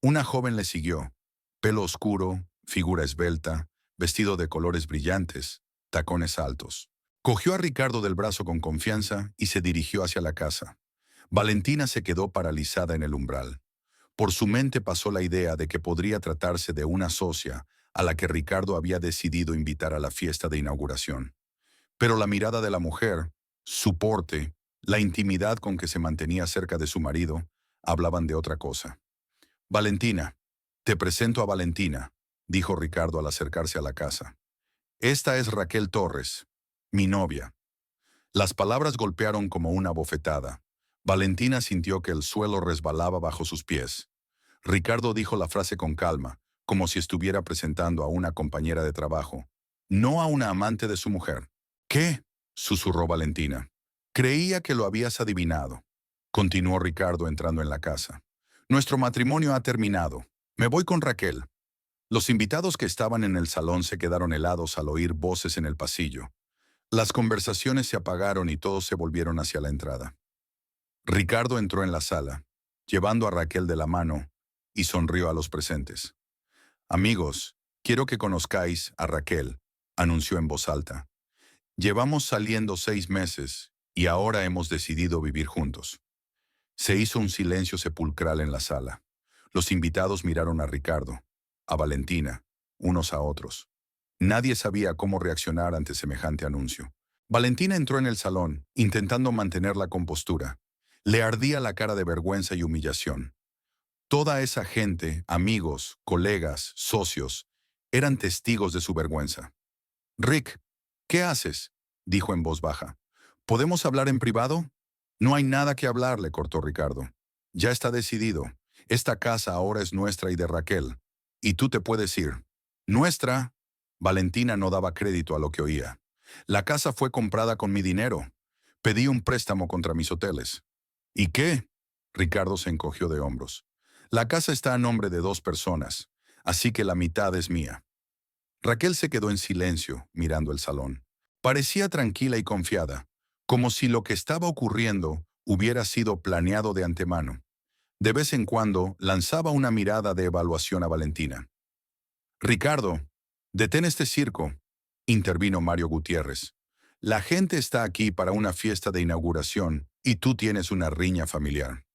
[SPEAKER 1] Una joven le siguió, pelo oscuro, figura esbelta, vestido de colores brillantes, tacones altos. Cogió a Ricardo del brazo con confianza y se dirigió hacia la casa. Valentina se quedó paralizada en el umbral. Por su mente pasó la idea de que podría tratarse de una socia a la que Ricardo había decidido invitar a la fiesta de inauguración. Pero la mirada de la mujer, su porte, la intimidad con que se mantenía cerca de su marido, hablaban de otra cosa. Valentina, te presento a Valentina, dijo Ricardo al acercarse a la casa. Esta es Raquel Torres, mi novia. Las palabras golpearon como una bofetada. Valentina sintió que el suelo resbalaba bajo sus pies. Ricardo dijo la frase con calma, como si estuviera presentando a una compañera de trabajo. no a una amante de su mujer. ¿Qué? Susurró Valentina. Creía que lo habías adivinado. Continuó Ricardo entrando en la casa. Nuestro matrimonio ha terminado. Me voy con Raquel. Los invitados que estaban en el salón se quedaron helados al oír voces en el pasillo. Las conversaciones se apagaron y todos se volvieron hacia la entrada. Ricardo entró en la sala, llevando a Raquel de la mano, y sonrió a los presentes. Amigos, quiero que conozcáis a Raquel, anunció en voz alta. Llevamos saliendo 6 meses y ahora hemos decidido vivir juntos. Se hizo un silencio sepulcral en la sala. Los invitados miraron a Ricardo, a Valentina, unos a otros. Nadie sabía cómo reaccionar ante semejante anuncio. Valentina entró en el salón, intentando mantener la compostura. Le ardía la cara de vergüenza y humillación. Toda esa gente, amigos, colegas, socios, eran testigos de su vergüenza. «Rick, ¿qué haces?», dijo en voz baja. «¿Podemos hablar en privado?» «No hay nada que hablar», le cortó Ricardo. «Ya está decidido. Esta casa ahora es nuestra y de Raquel. Y tú te puedes ir». «¿Nuestra?». Valentina no daba crédito a lo que oía. «La casa fue comprada con mi dinero. Pedí un préstamo contra mis hoteles». «¿Y qué?». Ricardo se encogió de hombros. «La casa está a nombre de 2 personas, así que la mitad es mía». Raquel se quedó en silencio, mirando el salón. Parecía tranquila y confiada, como si lo que estaba ocurriendo hubiera sido planeado de antemano. De vez en cuando lanzaba una mirada de evaluación a Valentina. «Ricardo, detén este circo», intervino Mario Gutiérrez. «La gente está aquí para una fiesta de inauguración y tú tienes una riña familiar».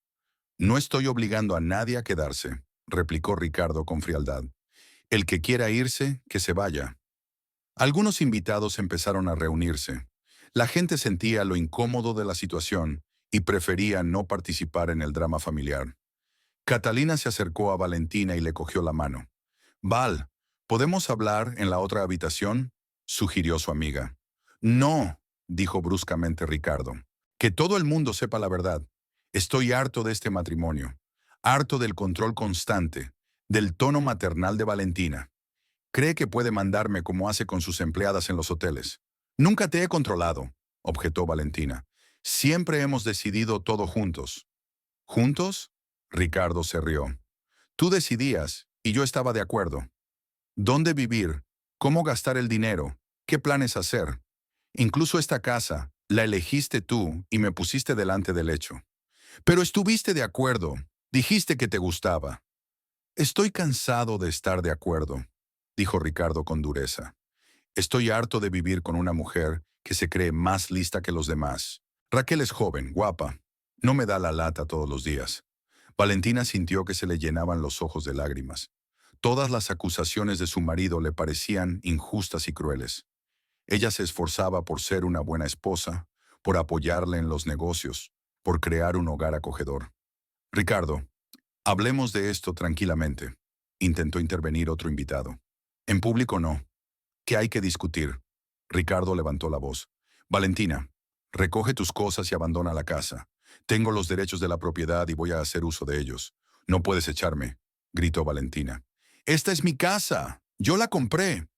[SPEAKER 1] «No estoy obligando a nadie a quedarse», replicó Ricardo con frialdad. «El que quiera irse, que se vaya». Algunos invitados empezaron a reunirse. La gente sentía lo incómodo de la situación y prefería no participar en el drama familiar. Catalina se acercó a Valentina y le cogió la mano. «Val, ¿podemos hablar en la otra habitación?», sugirió su amiga. «No», dijo bruscamente Ricardo. «Que todo el mundo sepa la verdad. Estoy harto de este matrimonio, harto del control constante, del tono maternal de Valentina. Cree que puede mandarme como hace con sus empleadas en los hoteles. Nunca te he controlado», objetó Valentina. «Siempre hemos decidido todo juntos». «¿Juntos?», Ricardo se rió. «Tú decidías y yo estaba de acuerdo. ¿Dónde vivir? ¿Cómo gastar el dinero? ¿Qué planes hacer? Incluso esta casa, la elegiste tú y me pusiste delante del hecho. Pero estuviste de acuerdo. Dijiste que te gustaba». «Estoy cansado de estar de acuerdo», dijo Ricardo con dureza. «Estoy harto de vivir con una mujer que se cree más lista que los demás. Raquel es joven, guapa. No me da la lata todos los días». Valentina sintió que se le llenaban los ojos de lágrimas. Todas las acusaciones de su marido le parecían injustas y crueles. Ella se esforzaba por ser una buena esposa, por apoyarle en los negocios, por crear un hogar acogedor. «Ricardo, hablemos de esto tranquilamente», intentó intervenir otro invitado. «En público no. ¿Qué hay que discutir?». Ricardo levantó la voz. «Valentina, recoge tus cosas y abandona la casa. Tengo los derechos de la propiedad y voy a hacer uso de ellos. No puedes echarme», gritó Valentina. «Esta es mi casa. Yo la compré».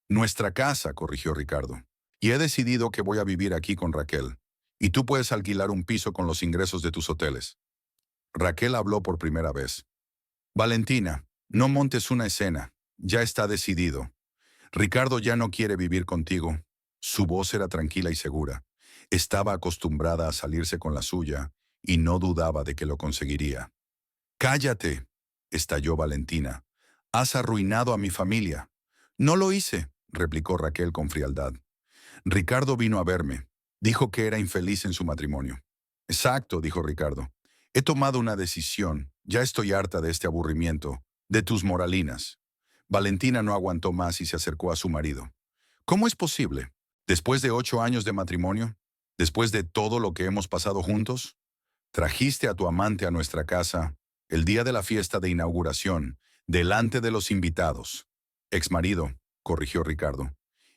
[SPEAKER 1] «Nuestra casa», corrigió Ricardo. «Y he decidido que voy a vivir aquí con Raquel. Y tú puedes alquilar un piso con los ingresos de tus hoteles». Raquel habló por primera vez. «Valentina, no montes una escena. Ya está decidido. Ricardo ya no quiere vivir contigo». Su voz era tranquila y segura. Estaba acostumbrada a salirse con la suya y no dudaba de que lo conseguiría. «Cállate», estalló Valentina. «Has arruinado a mi familia». «No lo hice», replicó Raquel con frialdad. «Ricardo vino a verme. Dijo que era infeliz en su matrimonio». «Exacto», dijo Ricardo. «He tomado una decisión. Ya estoy harta de este aburrimiento, de tus moralinas». Valentina no aguantó más y se acercó a su marido. «¿Cómo es posible? Después de 8 años de matrimonio, después de todo lo que hemos pasado juntos, trajiste a tu amante a nuestra casa el día de la fiesta de inauguración, delante de los invitados». «Exmarido», corrigió Ricardo.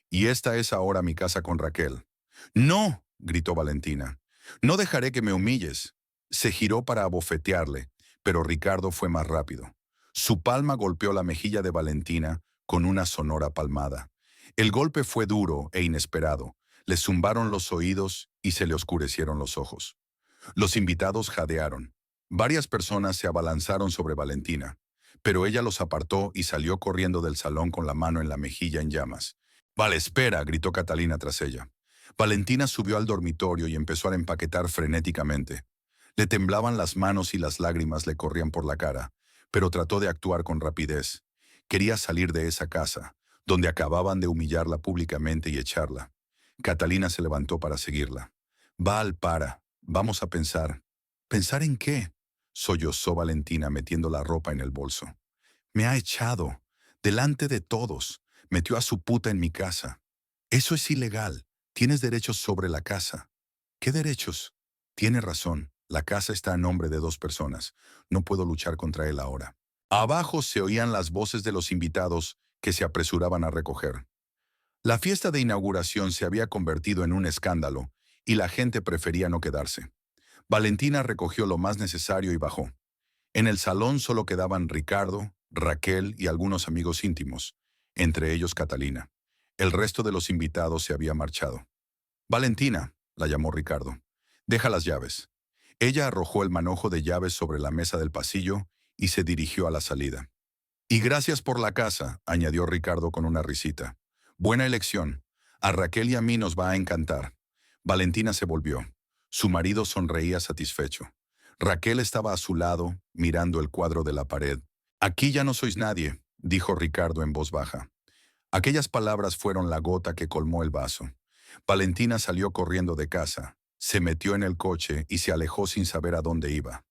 [SPEAKER 1] «Y esta es ahora mi casa con Raquel». «No», gritó Valentina. «No dejaré que me humilles». Se giró para abofetearle, pero Ricardo fue más rápido. Su palma golpeó la mejilla de Valentina con una sonora palmada. El golpe fue duro e inesperado. Le zumbaron los oídos y se le oscurecieron los ojos. Los invitados jadearon. Varias personas se abalanzaron sobre Valentina, pero ella los apartó y salió corriendo del salón con la mano en la mejilla en llamas. «Vale, espera», gritó Catalina tras ella. Valentina subió al dormitorio y empezó a empaquetar frenéticamente. Le temblaban las manos y las lágrimas le corrían por la cara, pero trató de actuar con rapidez. Quería salir de esa casa, donde acababan de humillarla públicamente y echarla. Catalina se levantó para seguirla. «Val, para. Vamos a pensar». «¿Pensar en qué?», sollozó Valentina metiendo la ropa en el bolso. «Me ha echado. Delante de todos. Metió a su puta en mi casa. Eso es ilegal. Tienes derechos sobre la casa». «¿Qué derechos?». «Tiene razón. La casa está a nombre de 2 personas. No puedo luchar contra él ahora». Abajo se oían las voces de los invitados que se apresuraban a recoger. La fiesta de inauguración se había convertido en un escándalo y la gente prefería no quedarse. Valentina recogió lo más necesario y bajó. En el salón solo quedaban Ricardo, Raquel y algunos amigos íntimos, entre ellos Catalina. El resto de los invitados se había marchado. «Valentina», la llamó Ricardo, «deja las llaves». Ella arrojó el manojo de llaves sobre la mesa del pasillo y se dirigió a la salida. «Y gracias por la casa», añadió Ricardo con una risita. «Buena elección. A Raquel y a mí nos va a encantar». Valentina se volvió. Su marido sonreía satisfecho. Raquel estaba a su lado, mirando el cuadro de la pared. «Aquí ya no sois nadie», dijo Ricardo en voz baja. Aquellas palabras fueron la gota que colmó el vaso. Valentina salió corriendo de casa, se metió en el coche y se alejó sin saber a dónde iba.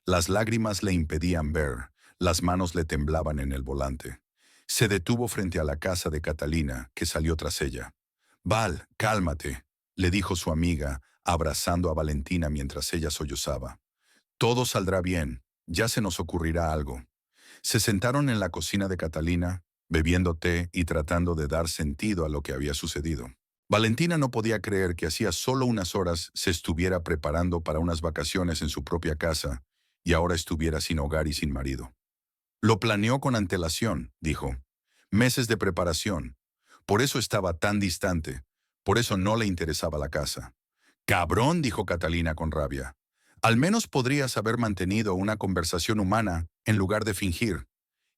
[SPEAKER 1] Las lágrimas le impedían ver, las manos le temblaban en el volante. Se detuvo frente a la casa de Catalina, que salió tras ella. «Val, cálmate», le dijo su amiga, abrazando a Valentina mientras ella sollozaba. «Todo saldrá bien, ya se nos ocurrirá algo». Se sentaron en la cocina de Catalina, bebiendo té y tratando de dar sentido a lo que había sucedido. Valentina no podía creer que hacía solo unas horas se estuviera preparando para unas vacaciones en su propia casa y ahora estuviera sin hogar y sin marido. «Lo planeó con antelación», dijo. «Meses de preparación. Por eso estaba tan distante. Por eso no le interesaba la casa». «Cabrón», dijo Catalina con rabia. «Al menos podrías haber mantenido una conversación humana en lugar de fingir».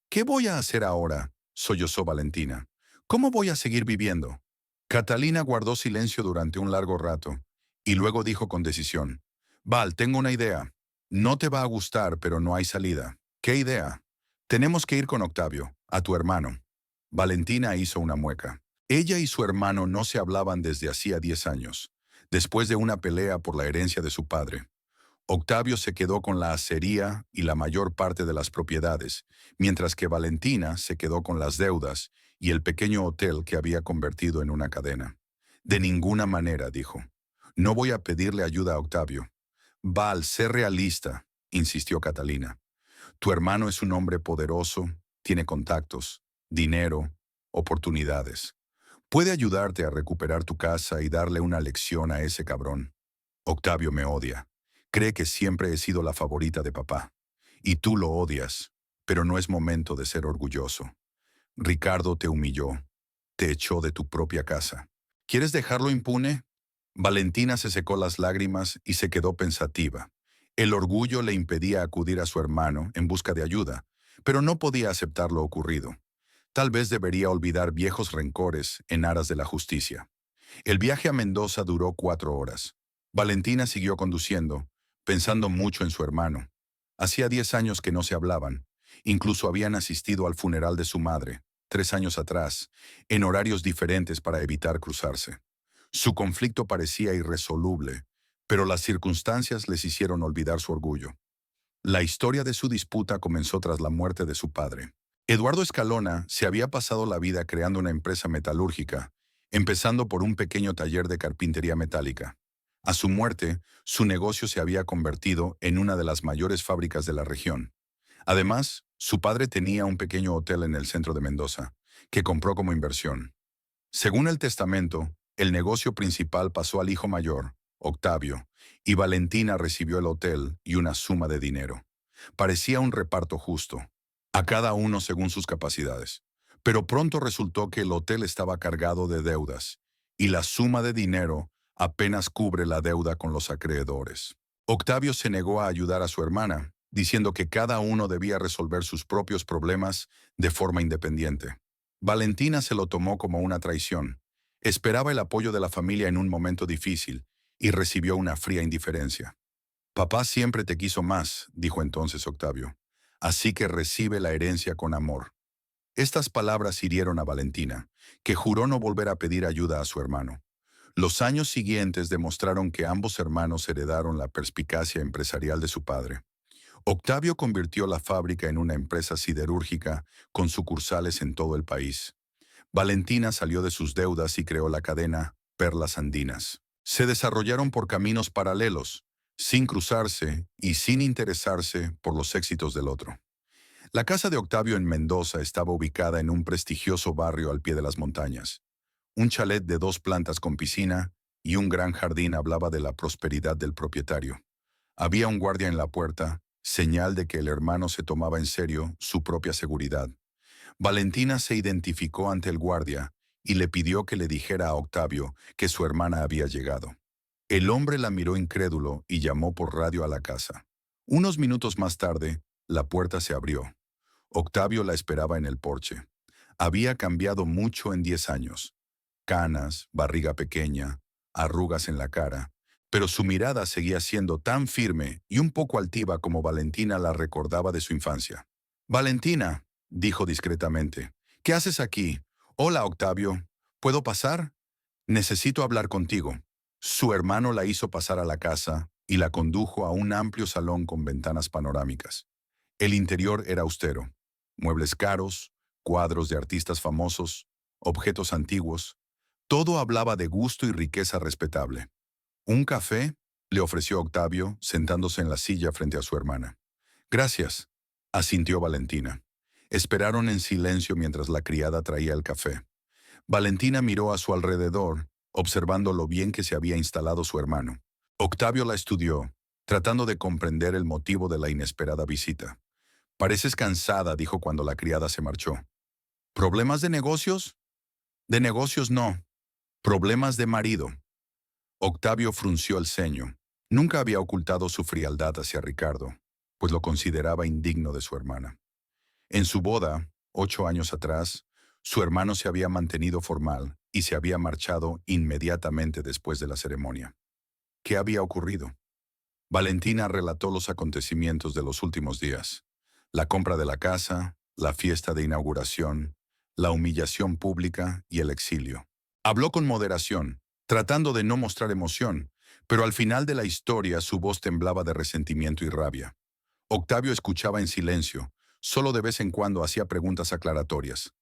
[SPEAKER 1] «¿Qué voy a hacer ahora?», sollozó Valentina. «¿Cómo voy a seguir viviendo?». Catalina guardó silencio durante un largo rato y luego dijo con decisión: «Val, tengo una idea. No te va a gustar, pero no hay salida». «¿Qué idea?». «Tenemos que ir con Octavio, a tu hermano». Valentina hizo una mueca. Ella y su hermano no se hablaban desde hacía 10 años, después de una pelea por la herencia de su padre. Octavio se quedó con la acería y la mayor parte de las propiedades, mientras que Valentina se quedó con las deudas y el pequeño hotel que había convertido en una cadena. «De ninguna manera», dijo. «No voy a pedirle ayuda a Octavio». «Val, sé realista», insistió Catalina. «Tu hermano es un hombre poderoso, tiene contactos, dinero, oportunidades. Puede ayudarte a recuperar tu casa y darle una lección a ese cabrón. Octavio me odia. Cree que siempre he sido la favorita de papá. Y tú lo odias, pero no es momento de ser orgulloso. Ricardo te humilló, te echó de tu propia casa. ¿Quieres dejarlo impune?». Valentina se secó las lágrimas y se quedó pensativa. El orgullo le impedía acudir a su hermano en busca de ayuda, pero no podía aceptar lo ocurrido. Tal vez debería olvidar viejos rencores en aras de la justicia. El viaje a Mendoza duró 4 horas. Valentina siguió conduciendo, pensando mucho en su hermano. Hacía 10 años que no se hablaban. Incluso habían asistido al funeral de su madre, 3 años atrás, en horarios diferentes para evitar cruzarse. Su conflicto parecía irresoluble, pero las circunstancias les hicieron olvidar su orgullo. La historia de su disputa comenzó tras la muerte de su padre. Eduardo Escalona se había pasado la vida creando una empresa metalúrgica, empezando por un pequeño taller de carpintería metálica. A su muerte, su negocio se había convertido en una de las mayores fábricas de la región. Además, su padre tenía un pequeño hotel en el centro de Mendoza, que compró como inversión. Según el testamento, el negocio principal pasó al hijo mayor, Octavio, y Valentina recibió el hotel y una suma de dinero. Parecía un reparto justo, a cada uno según sus capacidades. Pero pronto resultó que el hotel estaba cargado de deudas, y la suma de dinero apenas cubre la deuda con los acreedores. Octavio se negó a ayudar a su hermana, diciendo que cada uno debía resolver sus propios problemas de forma independiente. Valentina se lo tomó como una traición. Esperaba el apoyo de la familia en un momento difícil y recibió una fría indiferencia. Papá siempre te quiso más, dijo entonces Octavio. Así que recibe la herencia con amor. Estas palabras hirieron a Valentina, que juró no volver a pedir ayuda a su hermano. Los años siguientes demostraron que ambos hermanos heredaron la perspicacia empresarial de su padre. Octavio convirtió la fábrica en una empresa siderúrgica con sucursales en todo el país. Valentina salió de sus deudas y creó la cadena Perlas Andinas. Se desarrollaron por caminos paralelos, sin cruzarse y sin interesarse por los éxitos del otro. La casa de Octavio en Mendoza estaba ubicada en un prestigioso barrio al pie de las montañas. Un chalet de 2 plantas con piscina y un gran jardín hablaba de la prosperidad del propietario. Había un guardia en la puerta, señal de que el hermano se tomaba en serio su propia seguridad. Valentina se identificó ante el guardia y le pidió que le dijera a Octavio que su hermana había llegado. El hombre la miró incrédulo y llamó por radio a la casa. Unos minutos más tarde, la puerta se abrió. Octavio la esperaba en el porche. Había cambiado mucho en 10 años. Canas, barriga pequeña, arrugas en la cara, pero su mirada seguía siendo tan firme y un poco altiva como Valentina la recordaba de su infancia. «Valentina», dijo discretamente, «¿qué haces aquí?» «Hola, Octavio. ¿Puedo pasar?» «Necesito hablar contigo». Su hermano la hizo pasar a la casa y la condujo a un amplio salón con ventanas panorámicas. El interior era austero. Muebles caros, cuadros de artistas famosos, objetos antiguos. Todo hablaba de gusto y riqueza respetable. «¿Un café?», le ofreció Octavio, sentándose en la silla frente a su hermana. «Gracias», asintió Valentina. Esperaron en silencio mientras la criada traía el café. Valentina miró a su alrededor, observando lo bien que se había instalado su hermano. Octavio la estudió, tratando de comprender el motivo de la inesperada visita. «Pareces cansada», dijo cuando la criada se marchó. «¿Problemas de negocios?» «De negocios no. Problemas de marido». Octavio frunció el ceño. Nunca había ocultado su frialdad hacia Ricardo, pues lo consideraba indigno de su hermana. En su boda, 8 años atrás, su hermano se había mantenido formal y se había marchado inmediatamente después de la ceremonia. ¿Qué había ocurrido? Valentina relató los acontecimientos de los últimos días: la compra de la casa, la fiesta de inauguración, la humillación pública y el exilio. Habló con moderación, tratando de no mostrar emoción, pero al final de la historia su voz temblaba de resentimiento y rabia. Octavio escuchaba en silencio, solo de vez en cuando hacía preguntas aclaratorias.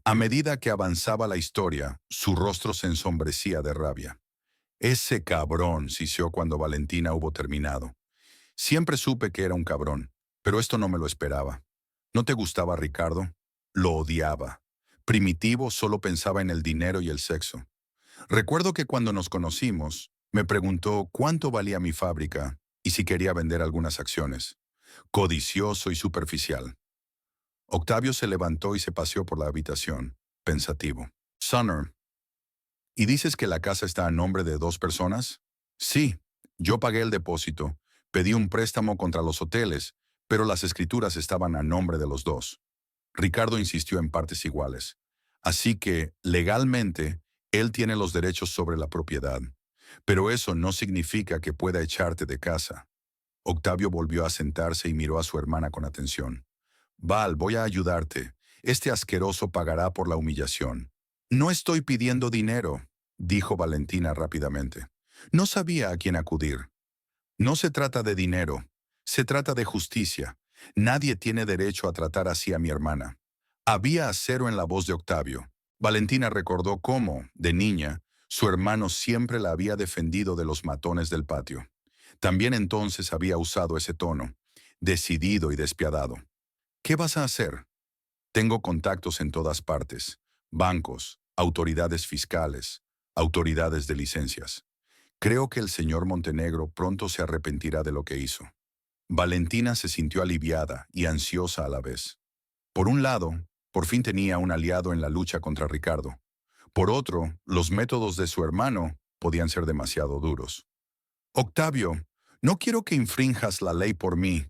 [SPEAKER 1] A medida que avanzaba la historia, su rostro se ensombrecía de rabia. «Ese cabrón», siseó cuando Valentina hubo terminado. «Siempre supe que era un cabrón, pero esto no me lo esperaba. ¿No te gustaba Ricardo?» «Lo odiaba. Primitivo, solo pensaba en el dinero y el sexo. Recuerdo que cuando nos conocimos, me preguntó cuánto valía mi fábrica y si quería vender algunas acciones. Codicioso y superficial». Octavio se levantó y se paseó por la habitación, pensativo. «Sumner, ¿y dices que la casa está a nombre de 2 personas?» «Sí, yo pagué el depósito, pedí un préstamo contra los hoteles, pero las escrituras estaban a nombre de los dos». Ricardo insistió en partes iguales. «Así que, legalmente, él tiene los derechos sobre la propiedad. Pero eso no significa que pueda echarte de casa». Octavio volvió a sentarse y miró a su hermana con atención. «Val, voy a ayudarte. Este asqueroso pagará por la humillación». «No estoy pidiendo dinero», dijo Valentina rápidamente. No sabía a quién acudir. «No se trata de dinero. Se trata de justicia. Nadie tiene derecho a tratar así a mi hermana». Había acero en la voz de Octavio. Valentina recordó cómo, de niña, su hermano siempre la había defendido de los matones del patio. También entonces había usado ese tono, decidido y despiadado. «¿Qué vas a hacer?» «Tengo contactos en todas partes. Bancos, autoridades fiscales, autoridades de licencias. Creo que el señor Montenegro pronto se arrepentirá de lo que hizo». Valentina se sintió aliviada y ansiosa a la vez. Por un lado, por fin tenía un aliado en la lucha contra Ricardo. Por otro, los métodos de su hermano podían ser demasiado duros. Octavio, no quiero que infrinjas la ley por mí.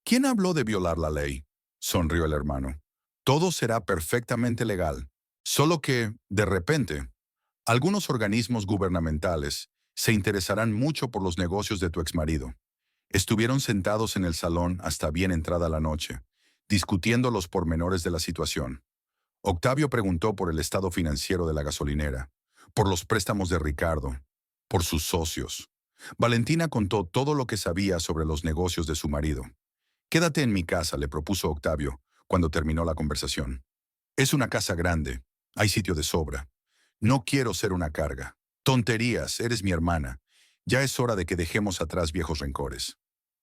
[SPEAKER 1] ¿Quién habló de violar la ley? Sonrió el hermano. Todo será perfectamente legal. Solo que, de repente, algunos organismos gubernamentales se interesarán mucho por los negocios de tu exmarido. Estuvieron sentados en el salón hasta bien entrada la noche, discutiendo los pormenores de la situación. Octavio preguntó por el estado financiero de la gasolinera, por los préstamos de Ricardo, por sus socios. Valentina contó todo lo que sabía sobre los negocios de su marido. Quédate en mi casa, le propuso Octavio, cuando terminó la conversación. Es una casa grande, hay sitio de sobra. No quiero ser una carga. Tonterías, eres mi hermana. Ya es hora de que dejemos atrás viejos rencores.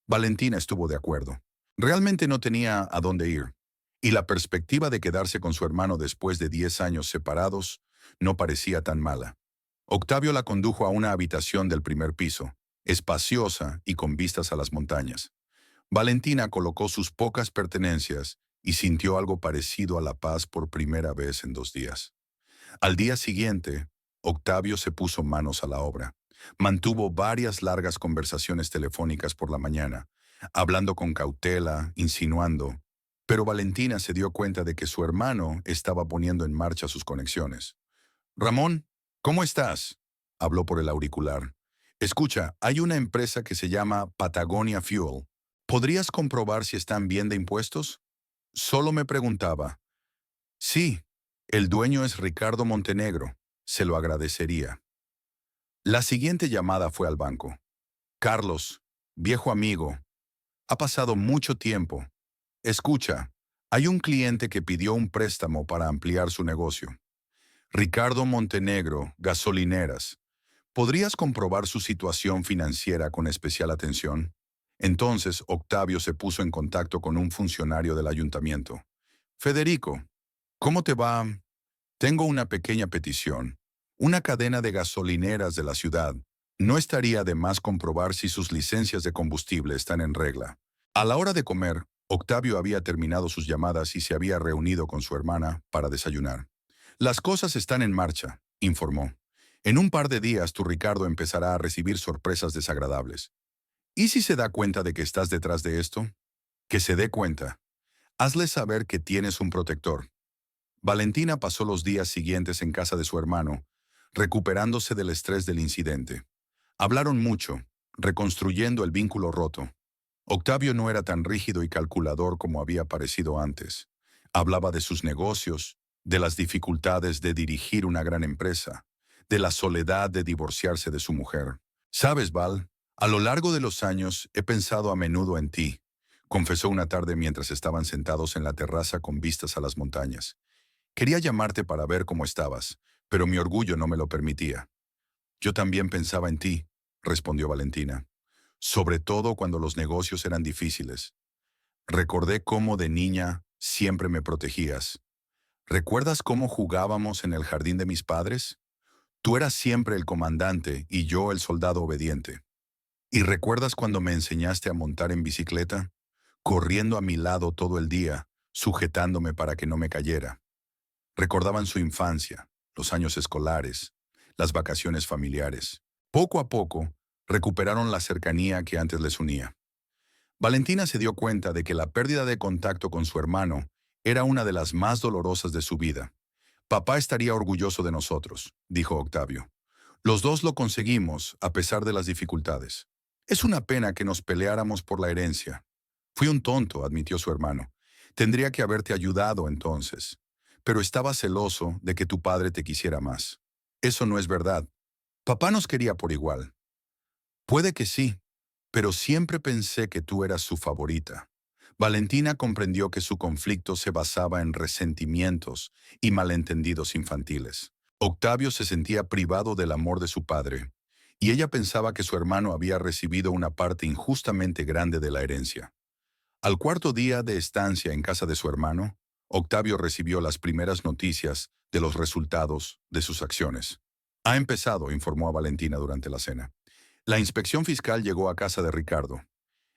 [SPEAKER 1] Valentina estuvo de acuerdo. Realmente no tenía a dónde ir, y la perspectiva de quedarse con su hermano después de 10 años separados no parecía tan mala. Octavio la condujo a una habitación del primer piso, espaciosa y con vistas a las montañas. Valentina colocó sus pocas pertenencias y sintió algo parecido a la paz por primera vez en 2 días. Al día siguiente, Octavio se puso manos a la obra. Mantuvo varias largas conversaciones telefónicas por la mañana, hablando con cautela, insinuando, pero Valentina se dio cuenta de que su hermano estaba poniendo en marcha sus conexiones. Ramón, ¿cómo estás? Habló por el auricular. Escucha, hay una empresa que se llama Patagonia Fuel. ¿Podrías comprobar si están bien de impuestos? Solo me preguntaba. Sí, el dueño es Ricardo Montenegro. Se lo agradecería. La siguiente llamada fue al banco. Carlos, viejo amigo, ha pasado mucho tiempo. Escucha, hay un cliente que pidió un préstamo para ampliar su negocio. Ricardo Montenegro, gasolineras. ¿Podrías comprobar su situación financiera con especial atención? Entonces, Octavio se puso en contacto con un funcionario del ayuntamiento. Federico, ¿cómo te va? Tengo una pequeña petición. Una cadena de gasolineras de la ciudad. No estaría de más comprobar si sus licencias de combustible están en regla. A la hora de comer, Octavio había terminado sus llamadas y se había reunido con su hermana para desayunar. Las cosas están en marcha, informó. En un par de días tu Ricardo empezará a recibir sorpresas desagradables. ¿Y si se da cuenta de que estás detrás de esto? Que se dé cuenta. Hazle saber que tienes un protector. Valentina pasó los días siguientes en casa de su hermano, recuperándose del estrés del incidente. Hablaron mucho, reconstruyendo el vínculo roto. Octavio no era tan rígido y calculador como había parecido antes. Hablaba de sus negocios, de las dificultades de dirigir una gran empresa, de la soledad de divorciarse de su mujer. «Sabes, Val, a lo largo de los años he pensado a menudo en ti», confesó una tarde mientras estaban sentados en la terraza con vistas a las montañas. «Quería llamarte para ver cómo estabas, pero mi orgullo no me lo permitía». «Yo también pensaba en ti», respondió Valentina. «Sobre todo cuando los negocios eran difíciles. Recordé cómo de niña siempre me protegías. ¿Recuerdas cómo jugábamos en el jardín de mis padres? Tú eras siempre el comandante y yo el soldado obediente. ¿Y recuerdas cuando me enseñaste a montar en bicicleta? Corriendo a mi lado todo el día, sujetándome para que no me cayera». Recordaban su infancia, los años escolares, las vacaciones familiares. Poco a poco, recuperaron la cercanía que antes les unía. Valentina se dio cuenta de que la pérdida de contacto con su hermano era una de las más dolorosas de su vida. «Papá estaría orgulloso de nosotros», dijo Octavio. «Los dos lo conseguimos, a pesar de las dificultades. Es una pena que nos peleáramos por la herencia». «Fui un tonto», admitió su hermano. «Tendría que haberte ayudado entonces. Pero estaba celoso de que tu padre te quisiera más». «Eso no es verdad. Papá nos quería por igual». «Puede que sí, pero siempre pensé que tú eras su favorita». Valentina comprendió que su conflicto se basaba en resentimientos y malentendidos infantiles. Octavio se sentía privado del amor de su padre, y ella pensaba que su hermano había recibido una parte injustamente grande de la herencia. Al cuarto día de estancia en casa de su hermano, Octavio recibió las primeras noticias de los resultados de sus acciones. «Ha empezado», informó a Valentina durante la cena. La inspección fiscal llegó a casa de Ricardo.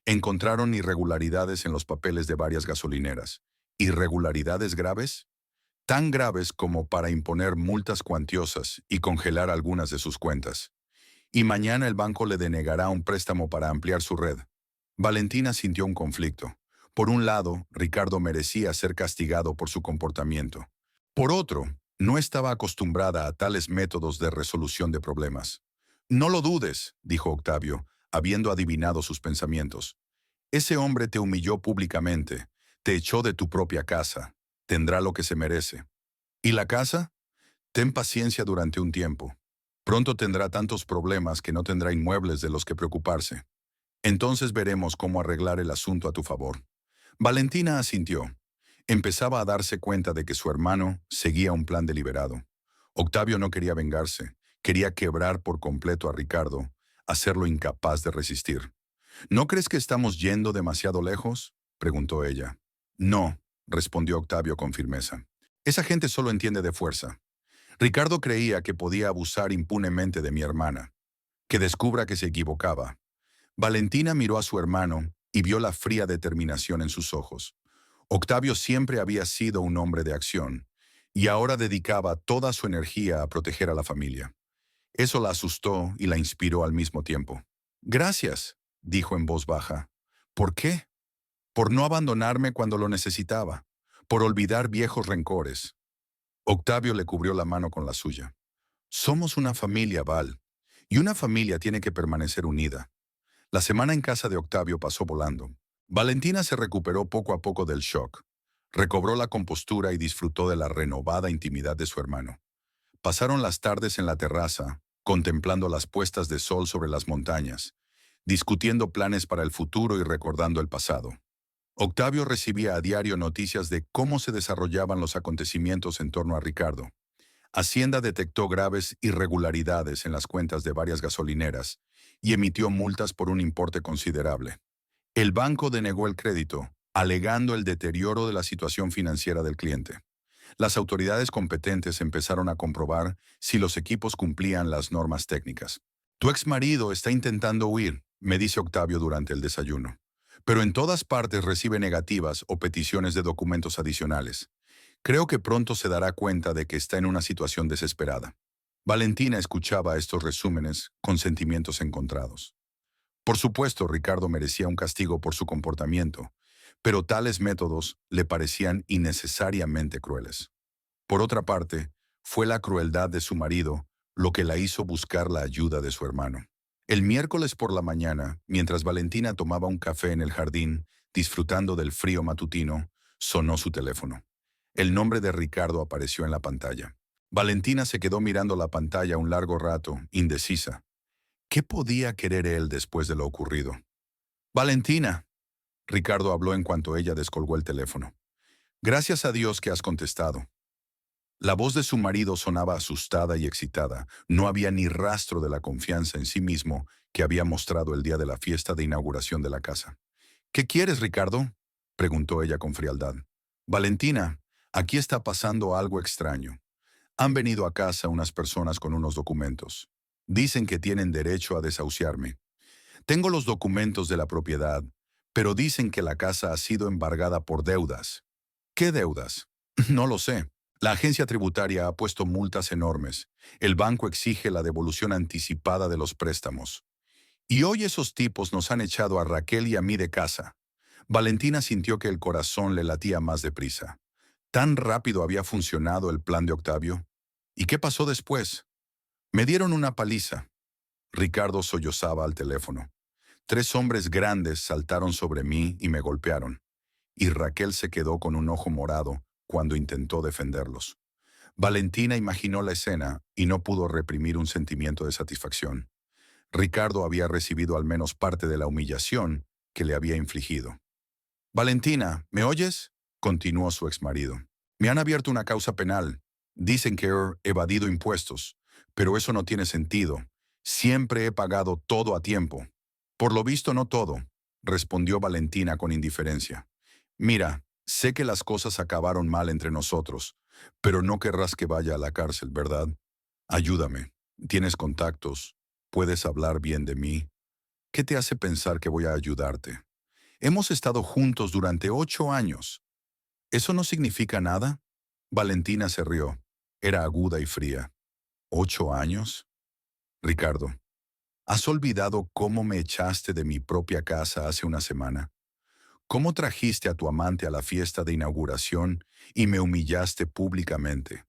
[SPEAKER 1] Encontraron irregularidades en los papeles de varias gasolineras. ¿Irregularidades graves? tan graves como para imponer multas cuantiosas y congelar algunas de sus cuentas. Y mañana el banco le denegará un préstamo para ampliar su red. Valentina sintió un conflicto. Por un lado, Ricardo merecía ser castigado por su comportamiento. Por otro, no estaba acostumbrada a tales métodos de resolución de problemas. No lo dudes, dijo Octavio, habiendo adivinado sus pensamientos. Ese hombre te humilló públicamente, te echó de tu propia casa. Tendrá lo que se merece. ¿Y la casa? Ten paciencia durante un tiempo. Pronto tendrá tantos problemas que no tendrá inmuebles de los que preocuparse. Entonces veremos cómo arreglar el asunto a tu favor. Valentina asintió. Empezaba a darse cuenta de que su hermano seguía un plan deliberado. Octavio no quería vengarse, quería quebrar por completo a Ricardo, hacerlo incapaz de resistir. ¿No crees que estamos yendo demasiado lejos?, preguntó ella. No, respondió Octavio con firmeza. Esa gente solo entiende de fuerza. Ricardo creía que podía abusar impunemente de mi hermana, que descubra que se equivocaba. Valentina miró a su hermano y vio la fría determinación en sus ojos. Octavio siempre había sido un hombre de acción, y ahora dedicaba toda su energía a proteger a la familia. Eso la asustó y la inspiró al mismo tiempo. Gracias, dijo en voz baja. ¿Por qué? Por no abandonarme cuando lo necesitaba, por olvidar viejos rencores. Octavio le cubrió la mano con la suya. Somos una familia, Val, y una familia tiene que permanecer unida. La semana en casa de Octavio pasó volando. Valentina se recuperó poco a poco del shock. Recobró la compostura y disfrutó de la renovada intimidad de su hermano. Pasaron las tardes en la terraza, contemplando las puestas de sol sobre las montañas, discutiendo planes para el futuro y recordando el pasado. Octavio recibía a diario noticias de cómo se desarrollaban los acontecimientos en torno a Ricardo. Hacienda detectó graves irregularidades en las cuentas de varias gasolineras y emitió multas por un importe considerable. El banco denegó el crédito, alegando el deterioro de la situación financiera del cliente. Las autoridades competentes empezaron a comprobar si los equipos cumplían las normas técnicas. Tu exmarido está intentando huir, me dice Octavio durante el desayuno. Pero en todas partes recibe negativas o peticiones de documentos adicionales. Creo que pronto se dará cuenta de que está en una situación desesperada. Valentina escuchaba estos resúmenes con sentimientos encontrados. Por supuesto, Ricardo merecía un castigo por su comportamiento, pero tales métodos le parecían innecesariamente crueles. Por otra parte, fue la crueldad de su marido lo que la hizo buscar la ayuda de su hermano. El miércoles por la mañana, mientras Valentina tomaba un café en el jardín, disfrutando del frío matutino, sonó su teléfono. El nombre de Ricardo apareció en la pantalla. Valentina se quedó mirando la pantalla un largo rato, indecisa. ¿Qué podía querer él después de lo ocurrido? Valentina, Ricardo habló en cuanto ella descolgó el teléfono. Gracias a Dios que has contestado. La voz de su marido sonaba asustada y excitada. No había ni rastro de la confianza en sí mismo que había mostrado el día de la fiesta de inauguración de la casa. ¿Qué quieres, Ricardo?, preguntó ella con frialdad. Valentina, aquí está pasando algo extraño. Han venido a casa unas personas con unos documentos. Dicen que tienen derecho a desahuciarme. Tengo los documentos de la propiedad, pero dicen que la casa ha sido embargada por deudas. ¿Qué deudas? No lo sé. La agencia tributaria ha puesto multas enormes. El banco exige la devolución anticipada de los préstamos. Y hoy esos tipos nos han echado a Raquel y a mí de casa. Valentina sintió que el corazón le latía más deprisa. ¿Tan rápido había funcionado el plan de Octavio? ¿Y qué pasó después? Me dieron una paliza. Ricardo sollozaba al teléfono. 3 hombres grandes saltaron sobre mí y me golpearon. Y Raquel se quedó con un ojo morado cuando intentó defenderlos. Valentina imaginó la escena y no pudo reprimir un sentimiento de satisfacción. Ricardo había recibido al menos parte de la humillación que le había infligido. Valentina, ¿me oyes?, continuó su exmarido. Me han abierto una causa penal. Dicen que he evadido impuestos, pero eso no tiene sentido. Siempre he pagado todo a tiempo. Por lo visto no todo, respondió Valentina con indiferencia. Mira, sé que las cosas acabaron mal entre nosotros, pero no querrás que vaya a la cárcel, ¿verdad? Ayúdame. Tienes contactos. Puedes hablar bien de mí. ¿Qué te hace pensar que voy a ayudarte? Hemos estado juntos durante 8 años. ¿Eso no significa nada? Valentina se rió. Era aguda y fría. ¿8 años? Ricardo, ¿has olvidado cómo me echaste de mi propia casa hace una semana? ¿Cómo trajiste a tu amante a la fiesta de inauguración y me humillaste públicamente?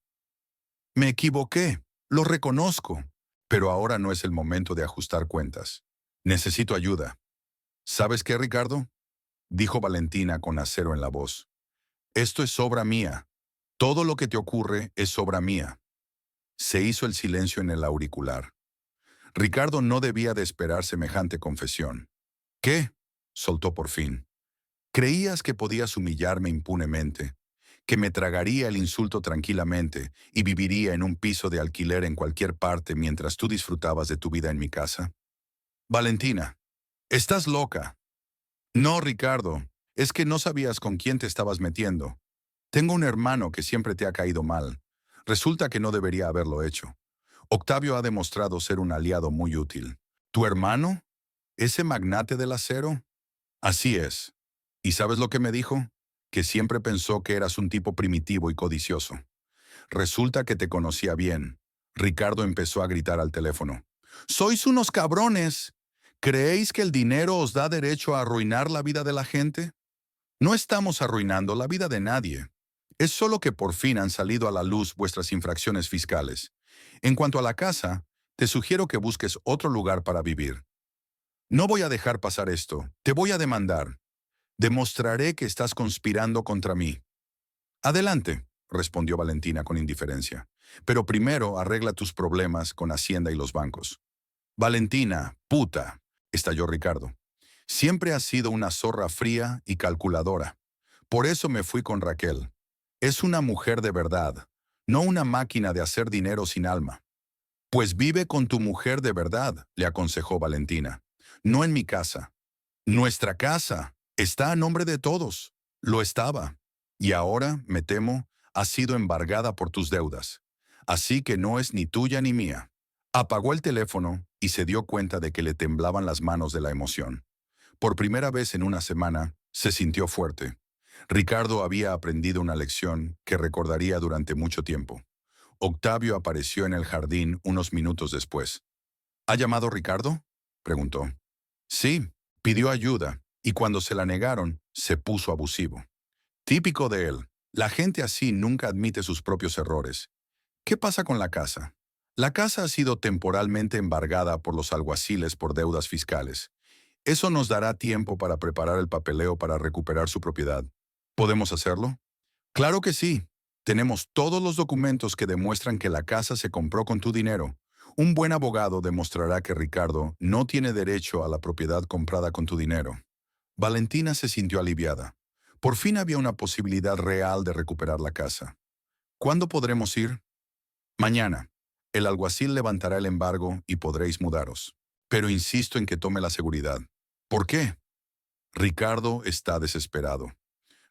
[SPEAKER 1] Me equivoqué, lo reconozco, pero ahora no es el momento de ajustar cuentas. Necesito ayuda. ¿Sabes qué, Ricardo? Dijo Valentina con acero en la voz. Esto es obra mía. Todo lo que te ocurre es obra mía. Se hizo el silencio en el auricular. Ricardo no debía de esperar semejante confesión. ¿Qué? Soltó por fin. ¿Creías que podías humillarme impunemente? ¿Que me tragaría el insulto tranquilamente y viviría en un piso de alquiler en cualquier parte mientras tú disfrutabas de tu vida en mi casa? Valentina, estás loca. No, Ricardo, es que no sabías con quién te estabas metiendo. Tengo un hermano que siempre te ha caído mal. Resulta que no debería haberlo hecho. Octavio ha demostrado ser un aliado muy útil. ¿Tu hermano? ¿Ese magnate del acero? Así es. ¿Y sabes lo que me dijo? Que siempre pensó que eras un tipo primitivo y codicioso. Resulta que te conocía bien. Ricardo empezó a gritar al teléfono. ¡Sois unos cabrones! ¿Creéis que el dinero os da derecho a arruinar la vida de la gente? No estamos arruinando la vida de nadie. Es solo que por fin han salido a la luz vuestras infracciones fiscales. En cuanto a la casa, te sugiero que busques otro lugar para vivir. No voy a dejar pasar esto. Te voy a demandar. Demostraré que estás conspirando contra mí. Adelante, respondió Valentina con indiferencia. Pero primero arregla tus problemas con Hacienda y los bancos. Valentina, puta, estalló Ricardo. Siempre has sido una zorra fría y calculadora. Por eso me fui con Raquel. Es una mujer de verdad, no una máquina de hacer dinero sin alma. Pues vive con tu mujer de verdad, le aconsejó Valentina. No en mi casa. Nuestra casa está a nombre de todos. Lo estaba. Y ahora, me temo, ha sido embargada por tus deudas. Así que no es ni tuya ni mía. Apagó el teléfono y se dio cuenta de que le temblaban las manos de la emoción. Por primera vez en una semana, se sintió fuerte. Ricardo había aprendido una lección que recordaría durante mucho tiempo. Octavio apareció en el jardín unos minutos después. ¿Ha llamado Ricardo?, preguntó. Sí, pidió ayuda, y cuando se la negaron, se puso abusivo. Típico de él. La gente así nunca admite sus propios errores. ¿Qué pasa con la casa? La casa ha sido temporalmente embargada por los alguaciles por deudas fiscales. Eso nos dará tiempo para preparar el papeleo para recuperar su propiedad. ¿Podemos hacerlo? Claro que sí. Tenemos todos los documentos que demuestran que la casa se compró con tu dinero. Un buen abogado demostrará que Ricardo no tiene derecho a la propiedad comprada con tu dinero. Valentina se sintió aliviada. Por fin había una posibilidad real de recuperar la casa. ¿Cuándo podremos ir? Mañana. El alguacil levantará el embargo y podréis mudaros. Pero insisto en que tome la seguridad. ¿Por qué? Ricardo está desesperado.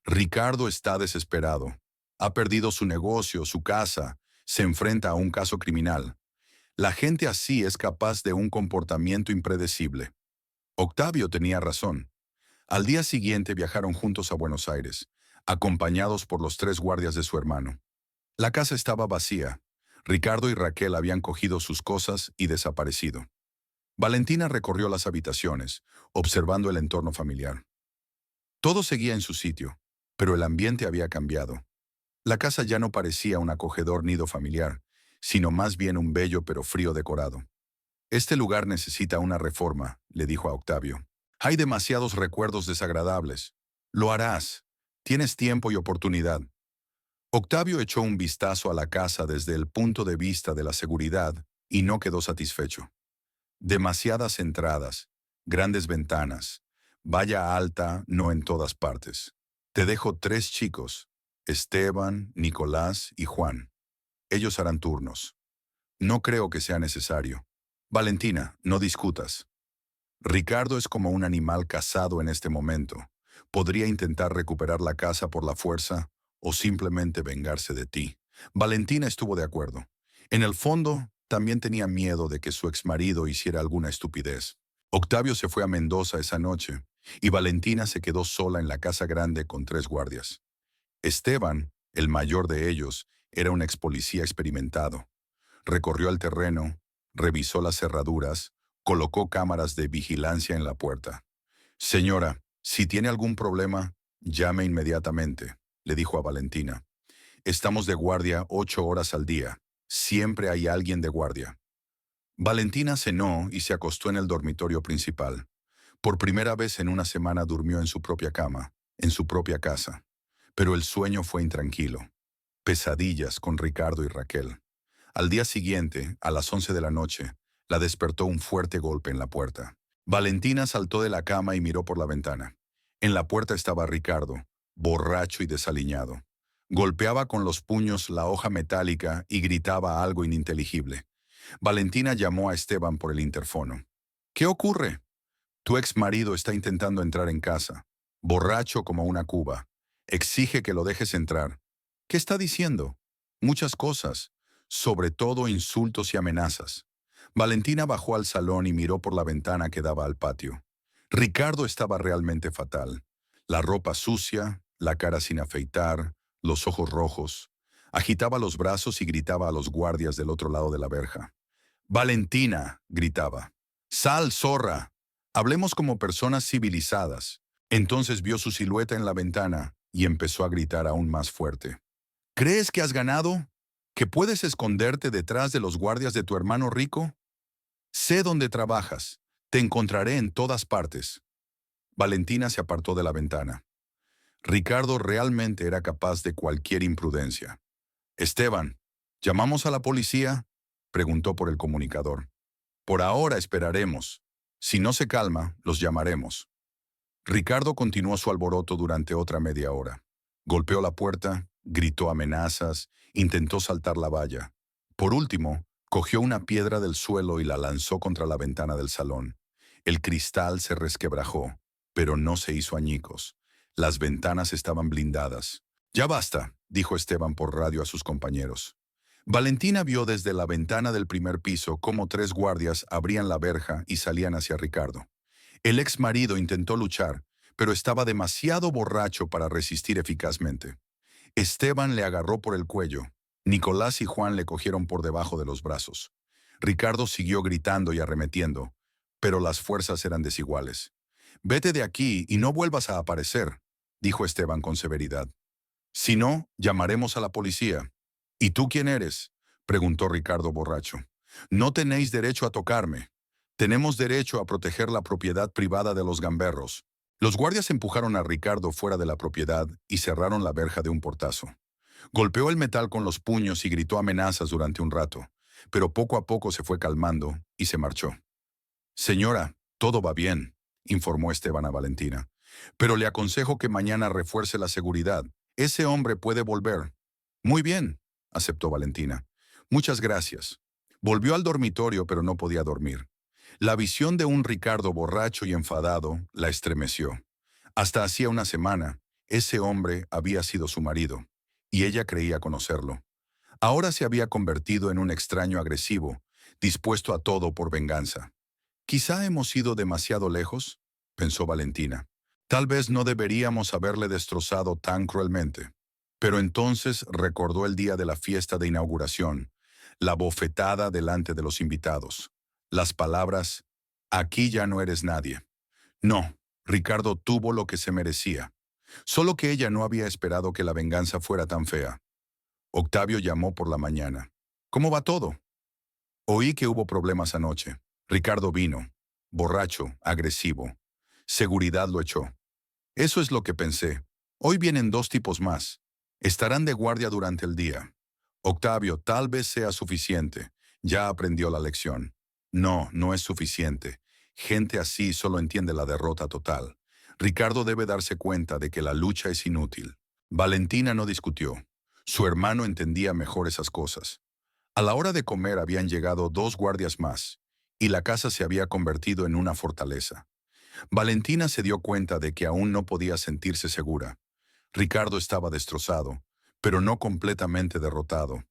[SPEAKER 1] Ricardo está desesperado. Ha perdido su negocio, su casa, se enfrenta a un caso criminal. La gente así es capaz de un comportamiento impredecible. Octavio tenía razón. Al día siguiente viajaron juntos a Buenos Aires, acompañados por los 3 guardias de su hermano. La casa estaba vacía. Ricardo y Raquel habían cogido sus cosas y desaparecido. Valentina recorrió las habitaciones, observando el entorno familiar. Todo seguía en su sitio, pero el ambiente había cambiado. La casa ya no parecía un acogedor nido familiar, sino más bien un bello pero frío decorado. Este lugar necesita una reforma, le dijo a Octavio. Hay demasiados recuerdos desagradables. Lo harás. Tienes tiempo y oportunidad. Octavio echó un vistazo a la casa desde el punto de vista de la seguridad y no quedó satisfecho. Demasiadas entradas, grandes ventanas, valla alta no en todas partes. Te dejo 3 chicos, Esteban, Nicolás y Juan. Ellos harán turnos. No creo que sea necesario. Valentina, no discutas. Ricardo es como un animal cazado en este momento. Podría intentar recuperar la casa por la fuerza o simplemente vengarse de ti. Valentina estuvo de acuerdo. En el fondo, también tenía miedo de que su exmarido hiciera alguna estupidez. Octavio se fue a Mendoza esa noche y Valentina se quedó sola en la casa grande con 3 guardias. Esteban, El mayor de ellos era un ex policía experimentado. Recorrió el terreno, revisó las cerraduras, colocó cámaras de vigilancia en la puerta. Señora, si tiene algún problema, llame inmediatamente, le dijo a Valentina. Estamos de guardia 8 horas al día. Siempre hay alguien de guardia. Valentina cenó y se acostó en el dormitorio principal. Por primera vez en una semana durmió en su propia cama, en su propia casa. Pero el sueño fue intranquilo. Pesadillas con Ricardo y Raquel. Al día siguiente, a las 11 de la noche, la despertó un fuerte golpe en la puerta. Valentina saltó de la cama y miró por la ventana. En la puerta estaba Ricardo, borracho y desaliñado. Golpeaba con los puños la hoja metálica y gritaba algo ininteligible. Valentina llamó a Esteban por el interfono. ¿Qué ocurre? Tu ex marido está intentando entrar en casa, borracho como una cuba. Exige que lo dejes entrar. ¿Qué está diciendo? Muchas cosas, sobre todo insultos y amenazas. Valentina bajó al salón y miró por la ventana que daba al patio. Ricardo estaba realmente fatal. La ropa sucia, la cara sin afeitar, los ojos rojos. Agitaba los brazos y gritaba a los guardias del otro lado de la verja. «Valentina», gritaba. «Sal, zorra. Hablemos como personas civilizadas». Entonces vio su silueta en la ventana y empezó a gritar aún más fuerte. «¿Crees que has ganado? ¿Que puedes esconderte detrás de los guardias de tu hermano rico? Sé dónde trabajas. Te encontraré en todas partes». Valentina se apartó de la ventana. Ricardo realmente era capaz de cualquier imprudencia. «Esteban, ¿llamamos a la policía?», preguntó por el comunicador. «Por ahora esperaremos. Si no se calma, los llamaremos». Ricardo continuó su alboroto durante otra media hora. Golpeó la puerta, gritó amenazas, intentó saltar la valla. Por último, cogió una piedra del suelo y la lanzó contra la ventana del salón. El cristal se resquebrajó, pero no se hizo añicos. Las ventanas estaban blindadas. «Ya basta», dijo Esteban por radio a sus compañeros. Valentina vio desde la ventana del primer piso cómo 3 guardias abrían la verja y salían hacia Ricardo. El ex marido intentó luchar, pero estaba demasiado borracho para resistir eficazmente. Esteban le agarró por el cuello. Nicolás y Juan le cogieron por debajo de los brazos. Ricardo siguió gritando y arremetiendo, pero las fuerzas eran desiguales. «Vete de aquí y no vuelvas a aparecer», dijo Esteban con severidad. «Si no, llamaremos a la policía». «¿Y tú quién eres?», preguntó Ricardo borracho. «No tenéis derecho a tocarme. Tenemos derecho a proteger la propiedad privada de los gamberros». Los guardias empujaron a Ricardo fuera de la propiedad y cerraron la verja de un portazo. Golpeó el metal con los puños y gritó amenazas durante un rato, pero poco a poco se fue calmando y se marchó. «Señora, todo va bien», informó Esteban a Valentina. «Pero le aconsejo que mañana refuerce la seguridad. Ese hombre puede volver». «Muy bien», aceptó Valentina. «Muchas gracias». Volvió al dormitorio, pero no podía dormir. La visión de un Ricardo borracho y enfadado la estremeció. Hasta hacía una semana, ese hombre había sido su marido, y ella creía conocerlo. Ahora se había convertido en un extraño agresivo, dispuesto a todo por venganza. «Quizá hemos ido demasiado lejos», pensó Valentina. «Tal vez no deberíamos haberle destrozado tan cruelmente». Pero entonces recordó el día de la fiesta de inauguración, la bofetada delante de los invitados, las palabras: «Aquí ya no eres nadie». No, Ricardo tuvo lo que se merecía. Solo que ella no había esperado que la venganza fuera tan fea. Octavio llamó por la mañana. «¿Cómo va todo?» «Oí que hubo problemas anoche. Ricardo vino, borracho, agresivo. Seguridad lo echó». «Eso es lo que pensé. Hoy vienen 2 tipos más. Estarán de guardia durante el día». «Octavio, tal vez sea suficiente. Ya aprendió la lección». «No, no es suficiente. Gente así solo entiende la derrota total. Ricardo debe darse cuenta de que la lucha es inútil». Valentina no discutió. Su hermano entendía mejor esas cosas. A la hora de comer habían llegado 2 guardias más, y la casa se había convertido en una fortaleza. Valentina se dio cuenta de que aún no podía sentirse segura. Ricardo estaba destrozado, pero no completamente derrotado,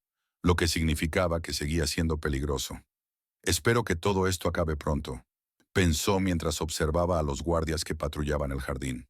[SPEAKER 1] lo que significaba que seguía siendo peligroso. «Espero que todo esto acabe pronto», pensó mientras observaba a los guardias que patrullaban el jardín.